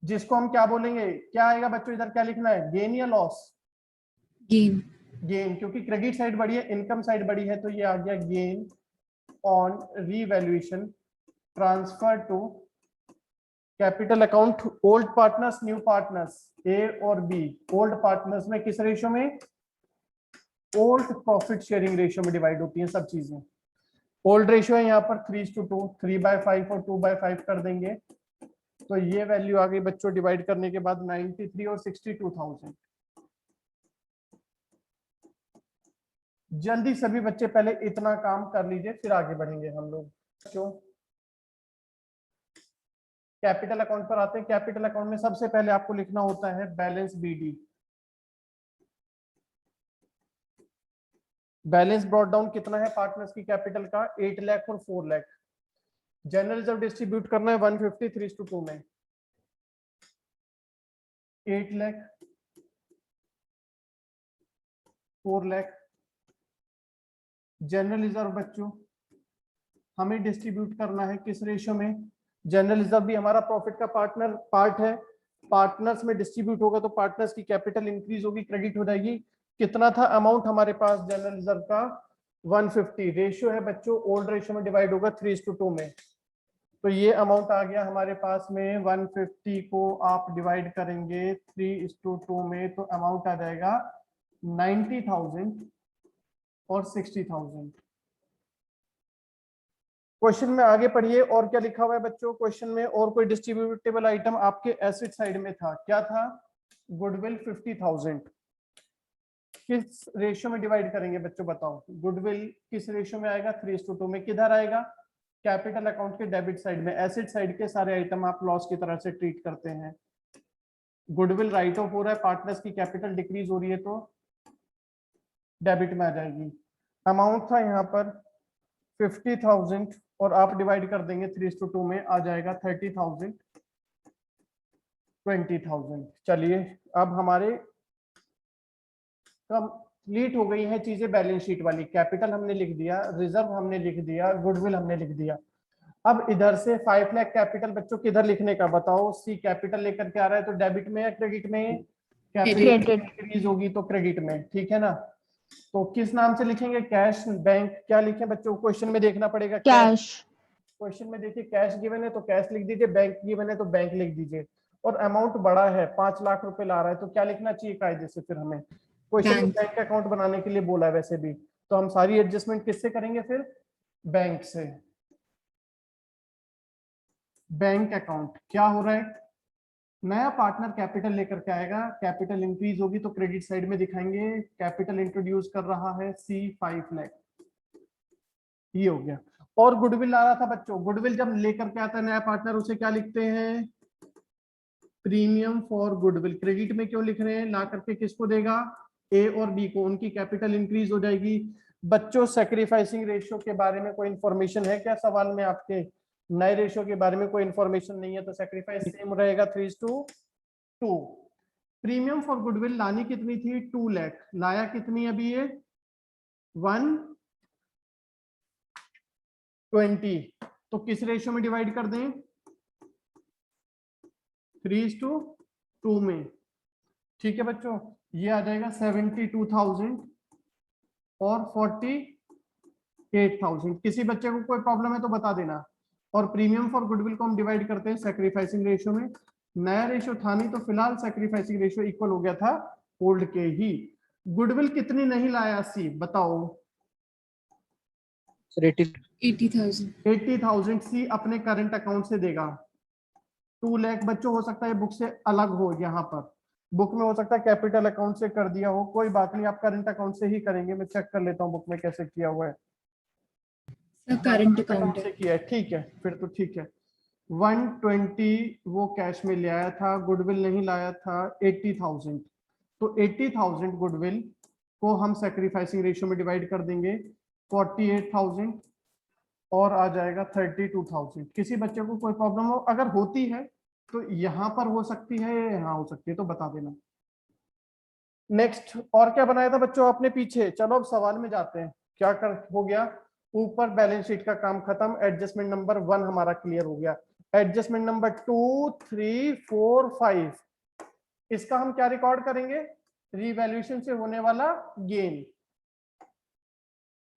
जिसको हम क्या बोलेंगे, क्या आएगा बच्चों, इधर क्या लिखना है, गेन या लॉस?
गेन।
गेन, क्योंकि क्रेडिट साइड बढ़ी है, इनकम साइड बढ़ी है, तो ये आ गया gain on revaluation transfer to capital account. Old partners new partners, A और बी, ओल्ड पार्टनर्स में किस रेशियो में, ओल्ड प्रॉफिट शेयरिंग रेशियो में डिवाइड होती हैं सब चीजें। ओल्ड रेशियो है यहाँ पर 3:2, 3/5 और 2/5 कर देंगे, तो ये वैल्यू आ गई बच्चों डिवाइड करने के बाद 93 और 62,000। जल्दी सभी बच्चे पहले इतना काम कर लीजिए, फिर आगे बढ़ेंगे हम लोग। क्यों कैपिटल अकाउंट पर आते हैं। कैपिटल अकाउंट में सबसे पहले आपको लिखना होता है balance BD. Balance brought down कितना है पार्टनर्स की कैपिटल का, 8 लाख और 4 लाख। जनरल रिजर्व डिस्ट्रीब्यूट करना है 153:2 में, 8 लाख 4 लाख। जनरल रिजर्व बच्चों हमें डिस्ट्रीब्यूट करना है किस रेशियो में, जनरल रिजर्व भी हमारा प्रॉफिट का पार्ट है, पार्टनर्स में डिस्ट्रीब्यूट होगा तो पार्टनर्स की कैपिटल इंक्रीज होगी, क्रेडिट हो जाएगी। कितना था अमाउंट हमारे पास जनरल रिजर्व का, 150। रेशियो है बच्चों ओल्ड रेशियो में डिवाइड होगा 3:2 में, तो ये अमाउंट आ गया हमारे पास में 150 को आप डिवाइड करेंगे 3:2 में तो अमाउंट आ जाएगा 90,000 और 60,000। क्वेश्चन में आगे पढ़िए और क्या लिखा हुआ है बच्चों क्वेश्चन में, और कोई डिस्ट्रीब्यूटेबल आइटम आपके एसेट साइड में था, क्या था, गुडविल 50,000। किस रेशियो में डिवाइड करेंगे बच्चों बताओ, गुडविल किस रेशियो में आएगा, 3:2 में। किधर आएगा, कैपिटल अकाउंट के डेबिट साइड में। एसेट साइड के सारे आइटम आप लॉस की तरह से ट्रीट करते हैं। गुडविल राइट ऑफ हो रहा है, पार्टनर्स की कैपिटल डिक्रीज हो रही है तो डेबिट में आ जाएगी। अमाउंट था यहाँ पर 50,000 और आप डिवाइड कर देंगे 3:2 में, आ जाएगा 30,000 20,000। चलिए अब हमारे कंप्लीट हो गई है चीजें बैलेंस शीट वाली। कैपिटल हमने लिख दिया, रिजर्व हमने लिख दिया, गुडविल हमने लिख दिया। अब इधर से 5 लाख कैपिटल बच्चों किधर लिखने का बताओ, सी कैपिटल लेकर के आ रहा है तो डेबिट में या क्रेडिट में, कैपिटल इंक्रीज होगी तो क्रेडिट में, ठीक है ना। तो किस नाम से लिखेंगे, कैश बैंक, क्या लिखें बच्चों, क्वेश्चन में देखना पड़ेगा।
कैश।
क्वेश्चन में देखिए कैश गिवन है तो कैश लिख दीजिए, बैंक गिवन है तो बैंक लिख दीजिए। और अमाउंट बड़ा है 5 लाख रुपए ला रहा है तो क्या लिखना चाहिए कायदे से, फिर हमें क्वेश्चन में बैंक अकाउंट बनाने के लिए बोला है वैसे भी, तो हम सारी एडजस्टमेंट किससे करेंगे फिर, बैंक से। बैंक अकाउंट क्या हो रहा है, नया पार्टनर कैपिटल लेकर के आएगा, कैपिटल इंक्रीज होगी तो क्रेडिट साइड में दिखाएंगे। कैपिटल इंट्रोड्यूस कर रहा है सी 5 लाख, ये हो गया। और गुडविल ला रहा था बच्चों, गुडविल जब लेकर के आता है नया पार्टनर उसे क्या लिखते हैं, प्रीमियम फॉर गुडविल। क्रेडिट में क्यों लिख रहे हैं, ला करके किसको देगा, ए और बी को, उनकी कैपिटल इंक्रीज हो जाएगी। बच्चों सैक्रिफाइसिंग रेशियो के बारे में कोई इंफॉर्मेशन है क्या सवाल में आपके, नए रेशियो के बारे में कोई इंफॉर्मेशन नहीं है तो सैक्रिफाइस सेम रहेगा 3:2। प्रीमियम फॉर गुडविल लानी कितनी थी, 2 लाख, लाया कितनी अभी ये 120, तो किस रेशियो में डिवाइड कर दें, 3:2 में, ठीक है बच्चों। ये आ जाएगा 72,000 और 48,000। किसी बच्चे को कोई प्रॉब्लम है तो बता देना। और प्रीमियम फॉर गुडविल को हम डिवाइड करते हैं सैक्रिफाइसिंग रेशियो में, नया रेशियो था नहीं तो फिलहाल सैक्रिफाइसिंग रेशियो इक्वल हो गया था ओल्ड के ही। गुडविल कितनी नहीं लाया सी बताओ, 80,000 सी अपने करंट अकाउंट से देगा। 2 लाख बच्चों हो सकता है बुक से अलग हो, यहाँ पर बुक में हो सकता है कैपिटल अकाउंट से कर दिया हो, कोई बात नहीं आप करंट अकाउंट से ही करेंगे। मैं चेक कर लेता हूँ बुक में कैसे किया हुआ है,
करंट अकाउंट
से किया है, ठीक है फिर तो ठीक है। 120 वो कैश में ले आया था, गुडविल नहीं लाया था 80,000, तो 80,000 गुडविल को हम सैक्रिफाइसिंग रेशियो में डिवाइड कर देंगे 48,000 और आ जाएगा 32,000। किसी बच्चे को कोई प्रॉब्लम हो, अगर होती है तो यहाँ पर हो सकती है, यहाँ हो सकती है तो बता देना। नेक्स्ट और क्या बनाया था बच्चों आपने पीछे, चलो अब सवाल में जाते हैं। क्या कर हो गया, ऊपर बैलेंस शीट का काम खत्म, एडजस्टमेंट नंबर 1 हमारा क्लियर हो गया। एडजस्टमेंट नंबर 2, 3, 4, 5, इसका हम क्या रिकॉर्ड करेंगे, रीवैल्यूएशन से होने वाला गेन।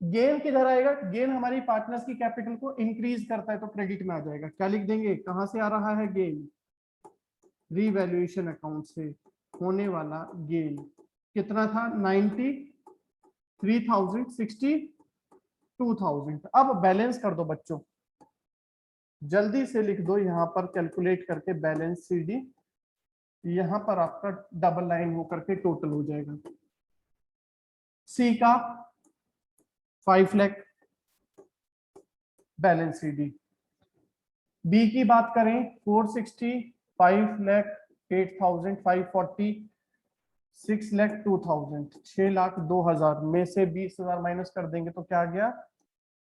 गेन किधर आएगा, गेन हमारी पार्टनर्स की कैपिटल को इंक्रीज करता है तो क्रेडिट में आ जाएगा। क्या लिख देंगे, कहां से आ रहा है गेन, रीवैल्यूएशन अकाउंट से होने वाला गेन। कितना था 93,000, 62,000। अब बैलेंस कर दो बच्चों, जल्दी से लिख दो यहाँ पर कैलकुलेट करके बैलेंस सीडी, यहाँ पर आपका डबल लाइन होकर के टोटल हो जाएगा। सी का 5 लाख बैलेंस सीडी, बी की बात करें 460, 5,08,540, 6,02,000, 6,02,000 में से 20,000 माइनस कर देंगे तो क्या आ गया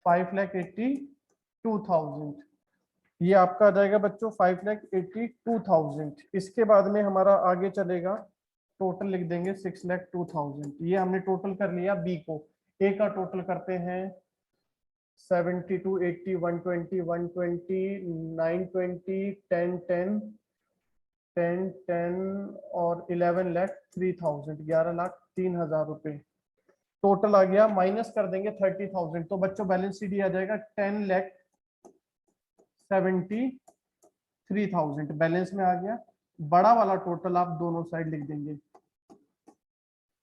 5,82,000। ये आपका आ जाएगा बच्चों 5,82,000। इसके बाद में हमारा आगे चलेगा, टोटल लिख देंगे 6,02,000। ये हमने टोटल कर लिया बी को। ए का टोटल करते हैं 72, 80, 120, 120, 920, 10, 10, 10, 10 और 11,03,000, 11,03,000 रुपए टोटल आ गया। माइनस कर देंगे 30,000 तो बच्चों बैलेंस शीट आ जाएगा 10,73,000 बैलेंस में आ गया। बड़ा वाला टोटल आप दोनों साइड लिख देंगे।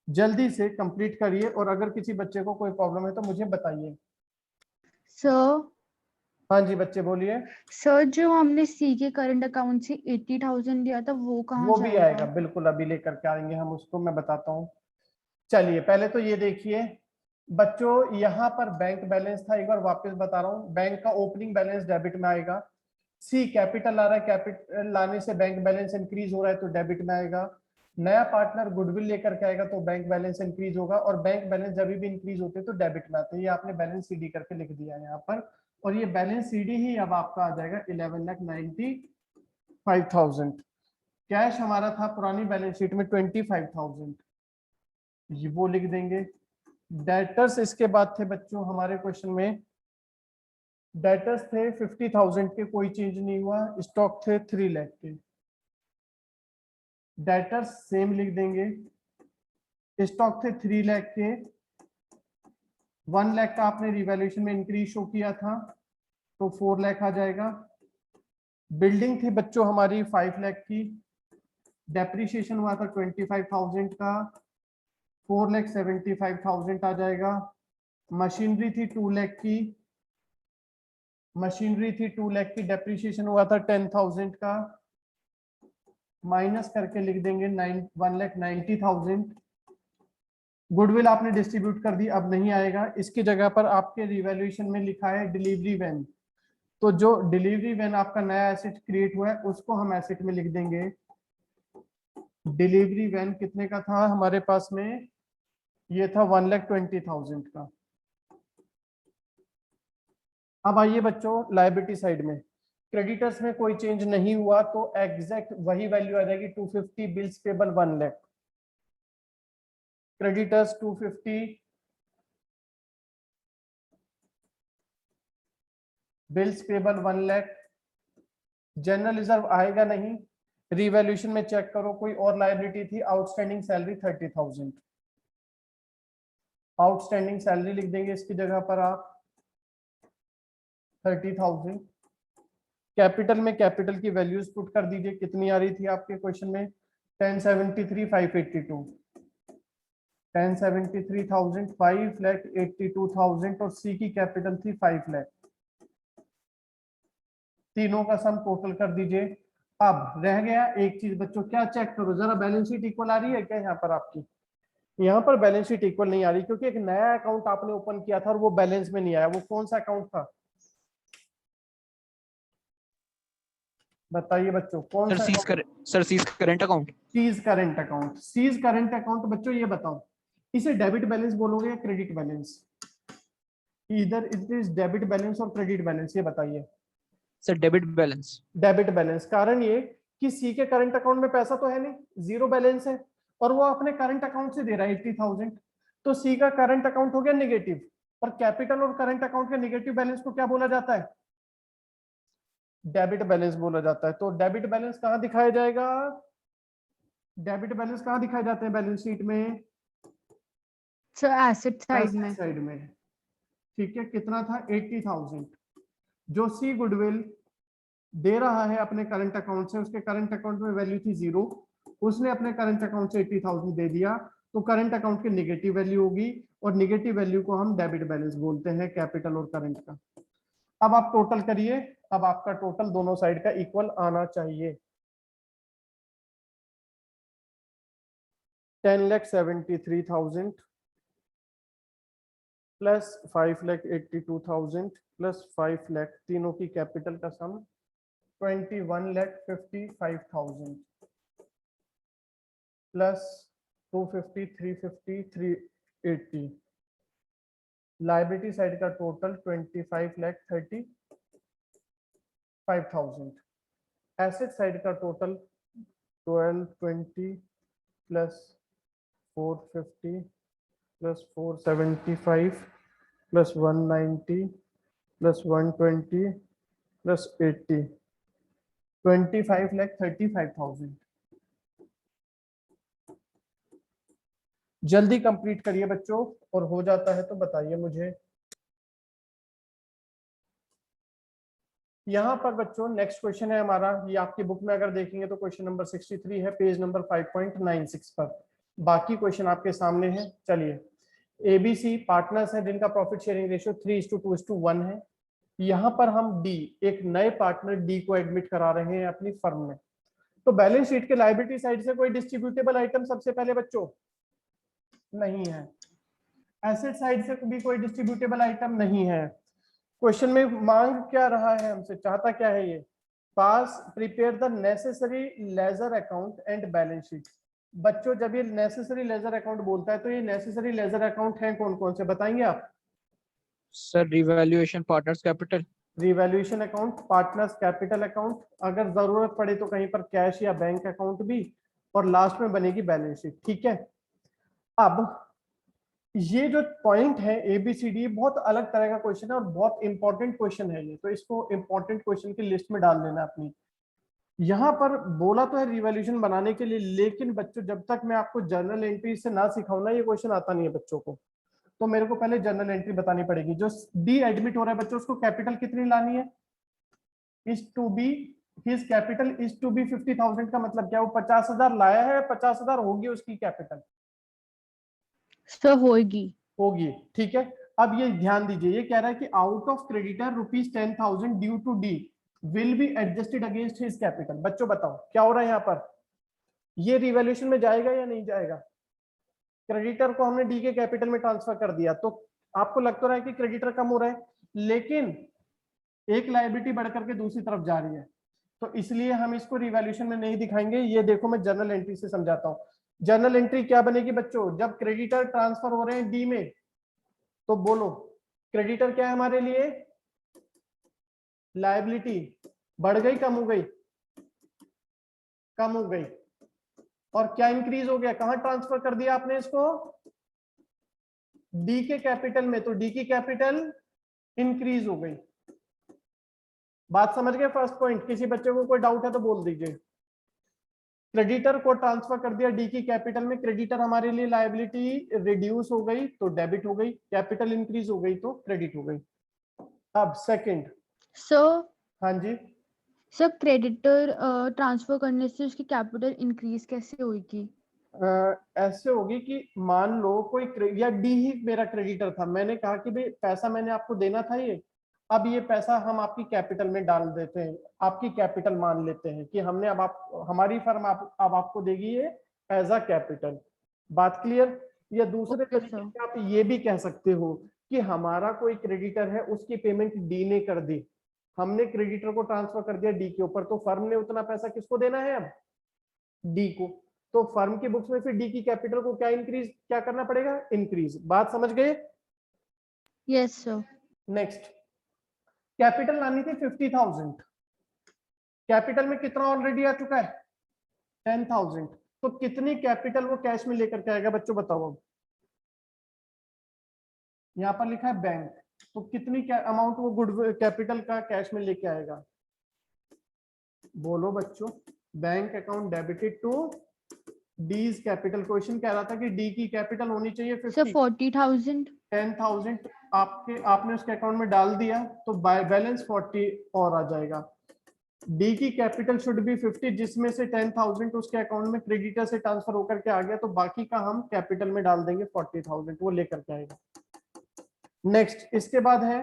जल्दी से कंप्लीट करिए और अगर किसी बच्चे को कोई प्रॉब्लम है तो मुझे बताइए।
सर
हाँ जी बच्चे बोलिए।
सर जो हमने सी के करंट अकाउंट से 80,000 दिया था वो कहाँ
वो भी
जाएगा?
आएगा, बिल्कुल अभी लेकर के आएंगे हम उसको, मैं बताता हूँ। चलिए पहले तो ये देखिए बच्चों, यहाँ पर बैंक बैलेंस था, एक बार वापस बता रहा हूँ, बैंक का ओपनिंग बैलेंस डेबिट में आएगा। सी कैपिटल आ रहा है, कैपिटल लाने से बैंक बैलेंस इंक्रीज हो रहा है तो डेबिट में आएगा। नया पार्टनर गुडविल लेकर के आएगा तो बैंक बैलेंस इंक्रीज होगा, और बैंक बैलेंस जब भी इंक्रीज होते हैं तो डेबिट में आते हैं। ये आपने बैलेंस सीडी करके लिख दिया है यहाँ पर, और ये बैलेंस सीडी ही अब आपका आ जाएगा 11,95,000। कैश हमारा था पुरानी बैलेंस शीट में 25,000, ये वो लिख देंगे। डेटर्स इसके बाद थे बच्चों हमारे क्वेश्चन में, डेटर्स थे 50,000 के, कोई चेंज नहीं हुआ। स्टॉक थे 3 लाख के, डेटर्स सेम लिख देंगे। स्टॉक थे 3 लाख के, 1 लाख का आपने रिवैल्यूएशन में इंक्रीज शो किया था तो 4 लाख आ जाएगा। बिल्डिंग थी बच्चों हमारी 5 लाख की, डेप्रिसिएशन हुआ था 25,000 का, 4,75,000 आ जाएगा। मशीनरी थी 2 लाख की, मशीनरी थी 2 लाख की, डेप्रिसिएशन हुआ था 10,000 का, माइनस करके लिख देंगे 1,90,000। गुडविल आपने डिस्ट्रीब्यूट कर दी, अब नहीं आएगा। इसकी जगह पर आपके रिवैल्यूएशन में लिखा है डिलीवरी वैन, तो जो डिलीवरी वैन आपका नया एसेट क्रिएट हुआ है उसको हम एसेट में लिख देंगे। डिलीवरी वैन कितने का था हमारे पास में, ये था 1,20,000 का। अब आइए बच्चों लायबिलिटी साइड में, क्रेडिटर्स में कोई चेंज नहीं हुआ तो एग्जैक्ट वही वैल्यू आ जाएगी 250, bills payable 1 lakh, creditors 250, bills payable 1 lakh. General reserve आएगा नहीं, रिवैल्यूएशन में चेक करो कोई और लायबिलिटी थी, आउटस्टैंडिंग सैलरी 30,000, आउटस्टैंडिंग सैलरी लिख देंगे इसकी जगह पर आप 30,000। कैपिटल में कैपिटल की वैल्यूज पुट कर दीजिए, कितनी आ रही थी आपके क्वेश्चन में 1073,582, 1073,000, 5,82,000 और सी की कैपिटल थी 5 लाख। तीनों का सम टोटल कर दीजिए। अब रह गया एक चीज बच्चों, क्या चेक करो जरा, बैलेंस शीट इक्वल आ रही है क्या यहाँ पर आपकी? यहाँ पर बैलेंस शीट इक्वल नहीं आ रही क्योंकि एक नया अकाउंट आपने ओपन किया था और वो बैलेंस में नहीं आया। वो कौन सा अकाउंट था बताइए बच्चों, कौन सा?
C's current account.
C's current account. C's current account बच्चों ये बताओ, इसे डेबिट बैलेंस बोलोगे या क्रेडिट बैलेंस? इधर इट इज डेबिट बैलेंस और क्रेडिट बैलेंस, ये बताइए।
Sir debit balance.
Debit balance, कारण ये कि सी के करंट अकाउंट में पैसा तो है नहीं, जीरो बैलेंस है, और वो अपने करंट अकाउंट से दे रहा है 80,000, तो सी का करंट अकाउंट हो गया नेगेटिव। और कैपिटल और करंट अकाउंट के नेगेटिव बैलेंस को क्या बोला जाता है? डेबिट बैलेंस बोला जाता है। तो डेबिट बैलेंस कहाँ दिखाया जाएगा? डेबिट बैलेंस कहाँ दिखाए जाते हैं बैलेंस शीट में?
सर एसेट साइड में।
साइड में, ठीक है। कितना था 80,000, जो सी गुडविल दे रहा है अपने करंट अकाउंट से, उसके करंट अकाउंट में वैल्यू थी 0, उसने अपने करंट अकाउंट से 80,000 दे दिया तो करंट अकाउंट की नेगेटिव वैल्यू होगी, और नेगेटिव वैल्यू को हम डेबिट बैलेंस बोलते हैं, कैपिटल और करंट का। अब आप टोटल करिए, अब आपका टोटल दोनों साइड का इक्वल आना चाहिए। 10,73,000 प्लस 5,82,000 प्लस 5 लाख, तीनों की कैपिटल का सम 21,55,000 प्लस 250, 350, 380। लाइबिलिटी साइड का टोटल 25,35,000। एसेट साइड का total 1220 plus 450 plus 475 plus 190 plus 120 plus 80, 25,35,000। जल्दी कंप्लीट करिए बच्चों, और हो जाता है तो बताइए मुझे। यहाँ पर बच्चों नेक्स्ट क्वेश्चन है हमारा, ये आपकी बुक में अगर देखेंगे तो क्वेश्चन नंबर 63 है, पेज नंबर 5.96 पर। बाकी क्वेश्चन आपके सामने है। चलिए, एबीसी पार्टनर्स हैं जिनका प्रॉफिट शेयरिंग रेशियो 3:2:1 है। यहाँ पर हम डी, एक नए पार्टनर डी को एडमिट करा रहे हैं अपनी फर्म में। तो बैलेंस शीट के लायबिलिटी साइड से कोई डिस्ट्रीब्यूटेबल आइटम सबसे पहले बच्चों नहीं है। एसेट साइड से भी कोई डिस्ट्रीब्यूटेबल आइटम नहीं है। क्वेश्चन में मांग क्या रहा है हमसे, चाहता क्या है ये, pass prepare the necessary ledger account and balance sheet. बच्चों जब ये नेसेसरी लेजर अकाउंट बोलता है तो ये नेसेसरी लेजर अकाउंट हैं कौन कौन से, बताएंगे आप?
Sir revaluation, partners capital.
Revaluation account, partners capital account, अगर जरूरत पड़े तो कहीं पर कैश या बैंक अकाउंट भी, और लास्ट में बनेगी बैलेंस शीट। ठीक है, अब ये जो पॉइंट है एबीसीडी बहुत अलग तरह का क्वेश्चन है और बहुत इंपॉर्टेंट क्वेश्चन है ये, तो इसको इंपॉर्टेंट क्वेश्चन की लिस्ट में डाल देना अपनी। यहाँ पर बोला तो है रिवैल्यूएशन बनाने के लिए, लेकिन बच्चों जब तक मैं आपको जर्नल एंट्री से ना सिखाऊं ना, ये क्वेश्चन आता नहीं है बच्चों को। तो मेरे को पहले जर्नल एंट्री बतानी पड़ेगी। जो डी एडमिट हो रहा है बच्चों, उसको कैपिटल कितनी लानी है, is to be, his capital is to be 50,000 का मतलब क्या, वो 50,000 लाया है, 50,000 होगी उसकी कैपिटल,
सर होगी।
होगी। ठीक है, अब ये ध्यान दीजिए, ये कह रहा है कि out of creditor ₹10,000 due to D will be adjusted against his capital. बच्चों बताओ क्या हो रहा है यहाँ पर, ये रिवैल्यूएशन में जाएगा या नहीं जाएगा? क्रेडिटर को हमने डी के कैपिटल में ट्रांसफर कर दिया, तो आपको लग तो रहा है कि क्रेडिटर कम हो रहा है, लेकिन एक लायबिलिटी बढ़ करके दूसरी तरफ जा रही है, तो इसलिए हम इसको रिवैल्यूएशन में नहीं दिखाएंगे। ये देखो मैं जर्नल एंट्री से समझाता हूँ। जर्नल एंट्री क्या बनेगी बच्चों, जब क्रेडिटर ट्रांसफर हो रहे हैं डी में, तो बोलो क्रेडिटर क्या है हमारे लिए, लायबिलिटी बढ़ गई कम हो गई, कम हो गई, और क्या इंक्रीज हो गया, कहां ट्रांसफर कर दिया आपने इसको, डी के कैपिटल में, तो डी की कैपिटल इंक्रीज हो गई। बात समझ गए फर्स्ट पॉइंट? किसी बच्चे को कोई डाउट है तो बोल दीजिए। क्रेडिटर को ट्रांसफर कर दिया डी की कैपिटल में, क्रेडिटर हमारे लिए लायबिलिटी रिड्यूस हो गई तो डेबिट हो गई, कैपिटल इंक्रीज हो गई तो क्रेडिट हो गई। अब सेकंड,
सर
हाँ जी,
सर क्रेडिटर ट्रांसफर करने से उसकी कैपिटल इंक्रीज कैसे होगी?
ऐसे होगी कि मान लो कोई या डी ही मेरा क्रेडिटर था, मैंने कहा कि भाई पैसा मैंने आपको देना था ये, अब ये पैसा हम आपकी कैपिटल में डाल देते हैं, आपकी कैपिटल मान लेते हैं कि हमने अब आप हमारी फर्म अब आपको देगी ये एज अ कैपिटल। बात क्लियर? या दूसरे
Okay,
तरीके
sir.
से आप ये भी कह सकते हो कि हमारा कोई क्रेडिटर है, उसकी पेमेंट डी ने कर दी, हमने क्रेडिटर को ट्रांसफर कर दिया डी के ऊपर, तो फर्म ने उतना पैसा किसको देना है अब, डी को, तो फर्म की बुक्स में फिर डी की कैपिटल को क्या करना पड़ेगा, इंक्रीज। बात समझ गए?
Yes sir.
नेक्स्ट, कैपिटल लानी थी 50,000, कैपिटल में कितना ऑलरेडी आ चुका है 10,000, तो कितनी कैपिटल वो कैश में लेकर के आएगा बच्चों बताओ। अब यहाँ पर लिखा है बैंक, तो कितनी अमाउंट वो गुड कैपिटल का कैश में लेके आएगा, बोलो बच्चों। Bank account debited to D's capital. Question कह रहा था कि डी की कैपिटल होनी चाहिए 50,
सर 40,000।
10,000 आपने उसके अकाउंट में डाल दिया, तो बैलेंस 40 और आ जाएगा। डी की कैपिटल शुड बी 50, जिसमें से 10,000 उसके अकाउंट में क्रेडिटर से ट्रांसफर होकर के आ गया, तो बाकी का हम कैपिटल में डाल देंगे 40,000, वो लेकर के आएगा। नेक्स्ट, इसके बाद है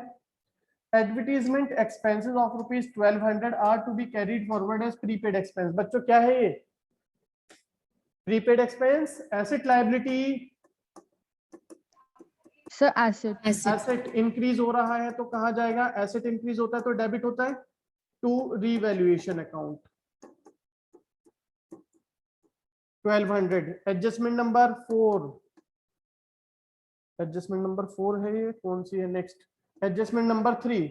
advertisement expenses of ₹1200 are to be carried forward as prepaid expense. बच्चों क्या है ये, prepaid expense, asset liability,
sir asset.
Asset.
Asset increase हो रहा है तो कहा जाएगा, एसेट इंक्रीज होता है तो डेबिट होता है, to revaluation account 1200। Adjustment number 4, adjustment number 4 है ये, कौन सी है? Next adjustment number 3,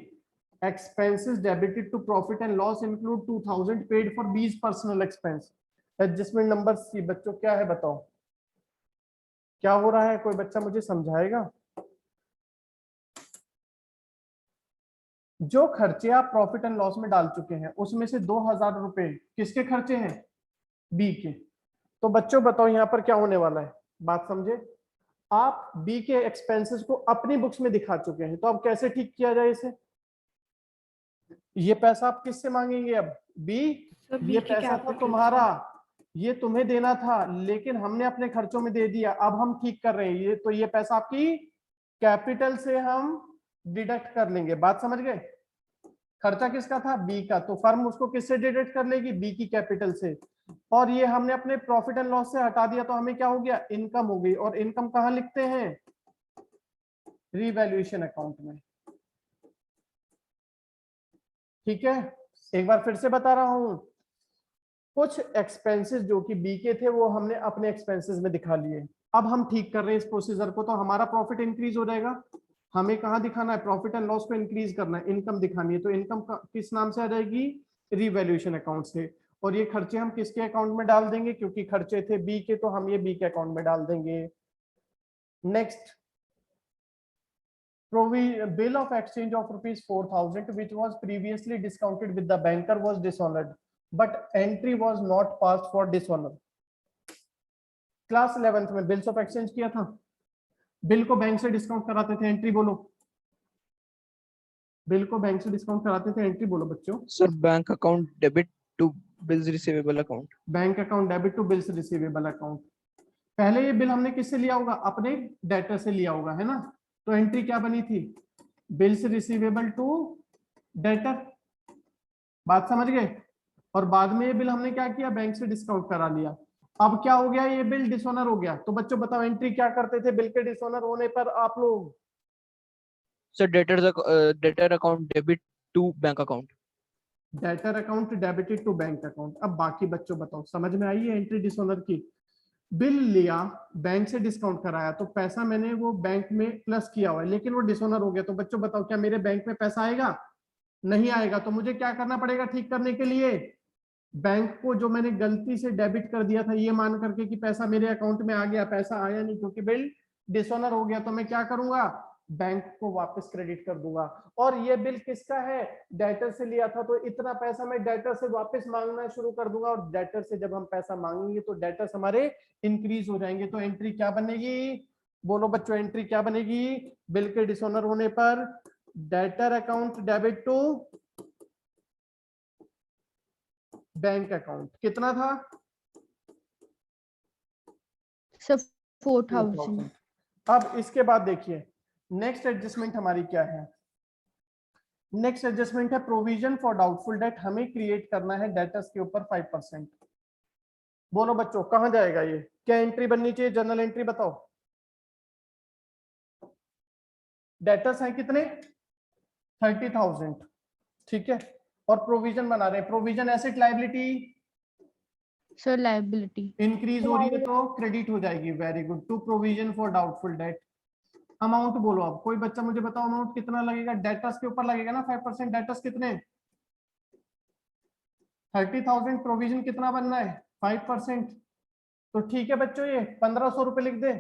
expenses debited to profit and loss include 2000 paid for B's personal expense। Adjustment number C बच्चों क्या है बताओ, क्या हो रहा है? कोई बच्चा मुझे समझाएगा? जो खर्चे आप प्रॉफिट एंड लॉस में डाल चुके हैं उसमें से 2000 रुपए किसके खर्चे हैं? बी के। तो बच्चों बताओ यहाँ पर क्या होने वाला है, बात समझे। आप बी के एक्सपेंसेस को अपनी बुक्स में दिखा चुके हैं, तो अब कैसे ठीक किया जाए इसे? ये पैसा आप किससे मांगेंगे अब? बी।
So B
ये
के
पैसा था
capital
तुम्हारा, ये तुम्हें देना था, लेकिन हमने अपने खर्चों में दे दिया, अब हम ठीक कर रहे हैं ये, तो ये पैसा आपकी कैपिटल से हम डिडक्ट कर लेंगे। बात समझ गए? खर्चा किसका था? बी का, तो फर्म उसको किससे डिडक्ट कर लेगी? बी की कैपिटल से। और ये हमने अपने प्रॉफिट एंड लॉस से हटा दिया, तो हमें क्या हो गया? इनकम हो गई। और इनकम कहाँ लिखते हैं? रीवैल्यूएशन अकाउंट में। ठीक है, एक बार फिर से बता रहा हूं, कुछ एक्सपेंसेस जो कि बी के थे वो हमने अपने एक्सपेंसेस में दिखा लिए। अब हम ठीक कर रहे हैं इस प्रोसीजर को, तो हमारा प्रॉफिट इंक्रीज हो जाएगा। हमें कहाँ दिखाना है? प्रॉफिट एंड लॉस को इंक्रीज करना है, इनकम दिखानी है। तो इनकम किस नाम से आ जाएगी? रीवैल्यूएशन अकाउंट से। और ये खर्चे हम किसके अकाउंट में डाल देंगे? क्योंकि खर्चे थे बी के, तो हम ये बी के अकाउंट में डाल देंगे। Next, bill of exchange of rupees 4000 which was previously discounted with the banker was dishonored, but entry was not passed for dishonor। Class 11th में बिल्स ऑफ एक्सचेंज किया था, बिल को बैंक से डिस्काउंट कराते थे, एंट्री बोलो। बिल को बैंक से डिस्काउंट कराते थे, एंट्री बोलो बच्चों।
Sir bank account debit to bills receivable account.
Bank account debit to bills receivable account. पहले ये बिल हमने किससे लिया होगा? अपने डेटर से लिया होगा, है ना। तो एंट्री क्या बनी थी? Bills receivable to debtor. बात समझ गए? और बाद में ये बिल हमने क्या किया? बैंक से डिस्काउंट करा लिया। अब क्या हो गया? ये बिल डिसऑनर हो गया। तो बच्चों बताओ एंट्री क्या करते थे बिल के डिसऑनर होने पर आप लोग?
Sir debtor account debit to bank account.
Debtor account debited to bank account. अब बाकी बच्चों बताओ, समझ में आई है एंट्री डिसऑनर की? बिल लिया, बैंक से डिस्काउंट कराया, तो पैसा मैंने वो बैंक में प्लस किया हुआ है, लेकिन वो डिसऑनर हो गया। तो बच्चों बताओ क्या मेरे बैंक में पैसा आएगा? नहीं आएगा। तो मुझे क्या करना पड़ेगा ठीक करने के लिए? बैंक को जो मैंने गलती से डेबिट कर दिया था ये मान करके कि पैसा मेरे अकाउंट में आ गया, पैसा आया नहीं क्योंकि बिल डिसऑनर हो गया, तो मैं क्या करूंगा? बैंक को वापस क्रेडिट कर दूंगा। और ये बिल किसका है? डेटर से लिया था, तो इतना पैसा मैं डेटर से वापस मांगना शुरू कर दूंगा। और डेटर से जब हम पैसा मांगेंगे तो डेटर्स हमारे इंक्रीज हो जाएंगे। तो एंट्री क्या बनेगी? बोलो बच्चों, एंट्री क्या बनेगी? बिल के डिसऑनर होने पर debtor account debit to bank account. कितना था?
सर 4000।
अब इसके बाद देखिए नेक्स्ट एडजस्टमेंट हमारी क्या है। नेक्स्ट एडजस्टमेंट है प्रोविजन फॉर डाउटफुल डेट। हमें क्रिएट करना है डेटर्स के ऊपर 5%। बोलो बच्चों कहां जाएगा ये? क्या एंट्री बननी चाहिए? जनरल एंट्री बताओ। डेटर्स हैं कितने? 30,000। ठीक है, और प्रोविजन बना रहे हैं। Provision asset liability
sir liability
increase हो रही है तो क्रेडिट हो जाएगी। Very good. To provision for doubtful debt. Amount बोलो। अब कोई बच्चा मुझे बताओ अमाउंट कितना लगेगा? डेटर्स के ऊपर लगेगा ना 5%। डेटर्स कितने? 30,000। प्रोविजन कितना बनना है? 5%। तो ठीक है बच्चों, ये 1500 रुपए लिख दे।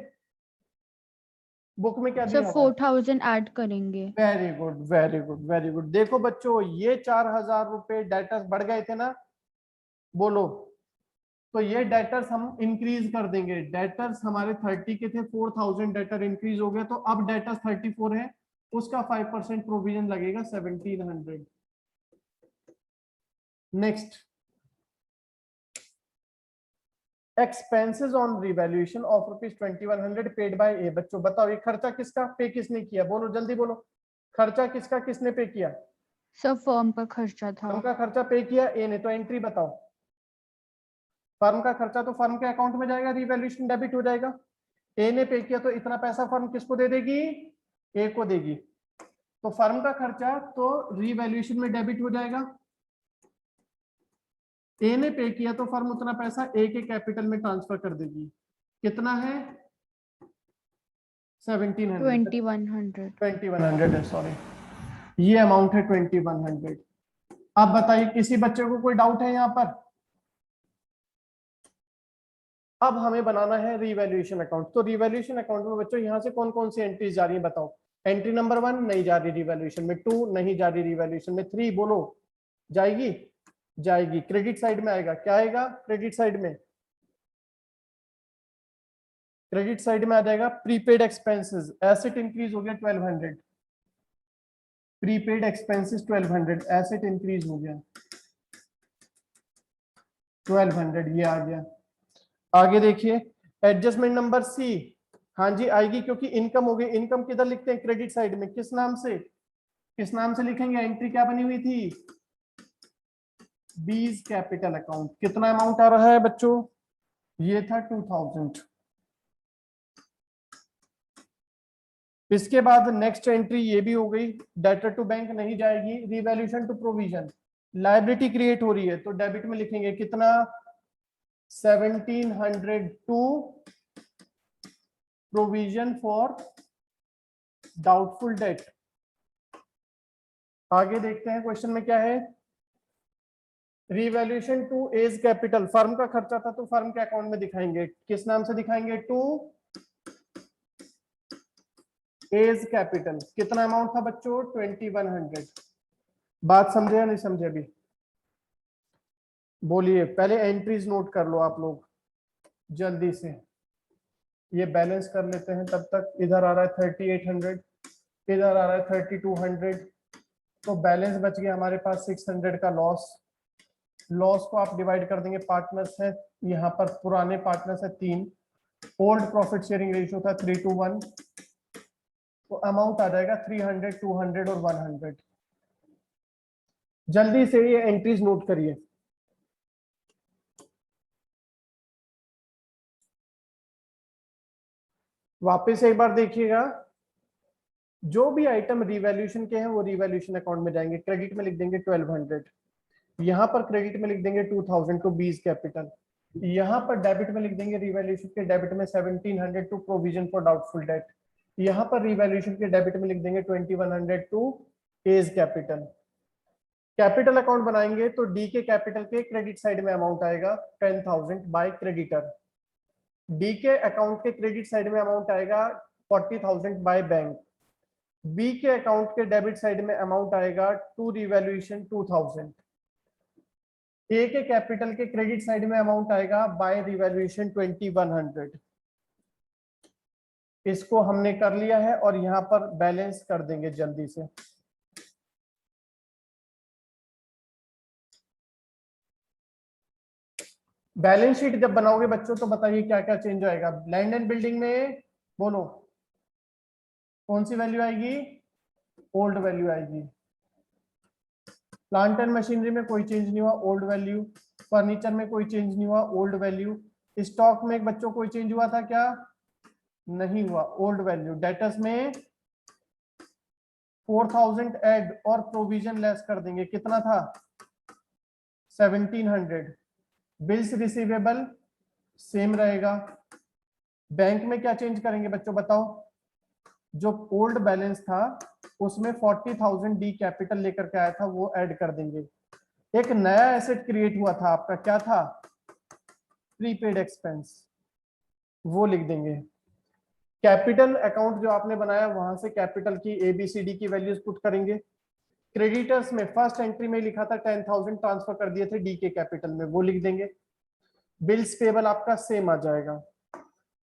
बुक में क्या दिया
सर
हुआ है?
4000 ऐड करेंगे।
Very good, very good, very good. देखो बच्चों ये 4000 रुपए डेटर्स बढ़ गए थे ना, बोलो। तो ये डेटर्स हम इंक्रीज कर देंगे। डेटर्स हमारे 30 के थे, 4000 डेटर इंक्रीज हो गया, तो अब डेटर्स 34 है, उसका 5% प्रोविजन लगेगा 1700। Next, expenses on revaluation of ₹2100 paid by A. बच्चों बताओ ये खर्चा किसका पे किसने किया? बोलो जल्दी बोलो, खर्चा किसका किसने पे किया?
सर फर्म का खर्चा था।
फर्म का खर्चा पे किया ए ने, तो एंट्री बताओ। फर्म का खर्चा तो फर्म के अकाउंट में जाएगा, रिवैल्यूएशन डेबिट हो जाएगा। ए ने पे किया तो इतना पैसा फर्म किसको दे देगी? ए को देगी। तो फर्म का खर्चा तो रिवैल्यूएशन में डेबिट हो जाएगा। ए ने पे किया तो फर्म उतना पैसा ए के कैपिटल में ट्रांसफर कर देगी। कितना है? 1700 2100 है, सॉरी, ये अमाउंट है 2100। अब बताइए किसी बच्चे को कोई डाउट है यहाँ पर? अब हमें बनाना है रिवैल्यूएशन अकाउंट। तो रिवैल्यूएशन अकाउंट में बच्चों यहाँ से कौन कौन सी एंट्रीज जा रही है बताओ। एंट्री नंबर 1 नहीं जा रही रिवैल्यूएशन में, 2 नहीं जा रही रिवैल्यूएशन में, 3 बोलो जाएगी? जाएगी। क्रेडिट साइड में आएगा, क्या आएगा क्रेडिट साइड में? क्रेडिट साइड में आ जाएगा प्रीपेड एक्सपेंसेस। एसेट इंक्रीज हो गया 1200, प्रीपेड एक्सपेंसेस 1200, एसेट इंक्रीज हो गया 1200, ये आ गया। आगे देखिए एडजस्टमेंट नंबर सी, हाँ जी आएगी क्योंकि इनकम हो गई। इनकम किधर लिखते हैं? क्रेडिट साइड में। किस नाम से? किस नाम से लिखेंगे? एंट्री क्या बनी हुई थी? बीज कैपिटल अकाउंट। कितना अमाउंट आ रहा है बच्चों? ये था 2000। इसके बाद नेक्स्ट एंट्री ये भी हो गई, डेटर टू बैंक नहीं जाएगी। Revaluation to provision, liability create हो रही है तो डेबिट में लिखेंगे कितना? 1700 to provision for doubtful debt. आगे देखते हैं क्वेश्चन में क्या है। Revaluation to A's capital, firm का खर्चा था तो फर्म के अकाउंट में दिखाएंगे। किस नाम से दिखाएंगे? To A's capital. कितना अमाउंट था बच्चों? 2100। बात समझे या नहीं समझे? अभी बोलिए, पहले एंट्रीज नोट कर लो आप लोग जल्दी से। ये बैलेंस कर लेते हैं तब तक। इधर आ रहा है 3800, इधर आ रहा है 3200, तो बैलेंस बच गया हमारे पास 600 का लॉस। लॉस को आप डिवाइड कर देंगे, पार्टनर्स है यहाँ पर, पुराने पार्टनर्स है 3, ओल्ड प्रॉफिट शेयरिंग रेशियो था 3:1, तो अमाउंट आ जाएगा 300, 200 और 100। जल्दी से ये एंट्रीज नोट करिए। वापस एक बार देखिएगा, जो भी आइटम रिवैल्यूएशन के हैं वो रिवैल्यूएशन अकाउंट में जाएंगे। क्रेडिट में लिख देंगे 1200, यहाँ पर क्रेडिट में लिख देंगे 2000 टू बीज कैपिटल, यहाँ पर डेबिट में लिख देंगे रिवैल्यूएशन के डेबिट में 1700 to provision for doubtful debt, यहाँ पर रिवैल्यूएशन के डेबिट में लिख देंगे 2100 to A's capital. Capital account बनाएंगे तो डी के कैपिटल के क्रेडिट साइड में अमाउंट आएगा 10,000 बाय क्रेडिटर। डी के अकाउंट के क्रेडिट साइड में अमाउंट आएगा 40,000 बाय बैंक। बी के अकाउंट के डेबिट साइड में अमाउंट आएगा टू रिवैल्यूएशन 2000। ए के कैपिटल के क्रेडिट साइड में अमाउंट आएगा बाय रिवैल्यूएशन 2100। इसको हमने कर लिया है और यहाँ पर बैलेंस कर देंगे जल्दी से। बैलेंस शीट जब बनाओगे बच्चों तो बताइए क्या क्या चेंज आएगा। लैंड एंड बिल्डिंग में बोलो कौन सी वैल्यू आएगी? ओल्ड वैल्यू आएगी। प्लांट एंड मशीनरी में कोई चेंज नहीं हुआ, ओल्ड वैल्यू। फर्नीचर में कोई चेंज नहीं हुआ, ओल्ड वैल्यू। स्टॉक में बच्चों कोई चेंज हुआ था क्या? नहीं हुआ, ओल्ड वैल्यू। डेटर्स में 4000 ऐड और प्रोविजन लेस कर देंगे, कितना था? 1700। बिल्स रिसीवेबल सेम रहेगा। बैंक में क्या चेंज करेंगे बच्चों बताओ? जो ओल्ड बैलेंस था उसमें 40,000 डी कैपिटल लेकर के आया था वो ऐड कर देंगे। एक नया एसेट क्रिएट हुआ था आपका, क्या था? प्रीपेड एक्सपेंस, वो लिख देंगे। कैपिटल अकाउंट जो आपने बनाया वहां से कैपिटल की ABCD की वैल्यूज पुट करेंगे। क्रेडिटर्स में फर्स्ट एंट्री में लिखा था 10,000 ट्रांसफर कर दिए थे डी के कैपिटल में, वो लिख देंगे। बिल्स पेबल आपका सेम आ जाएगा।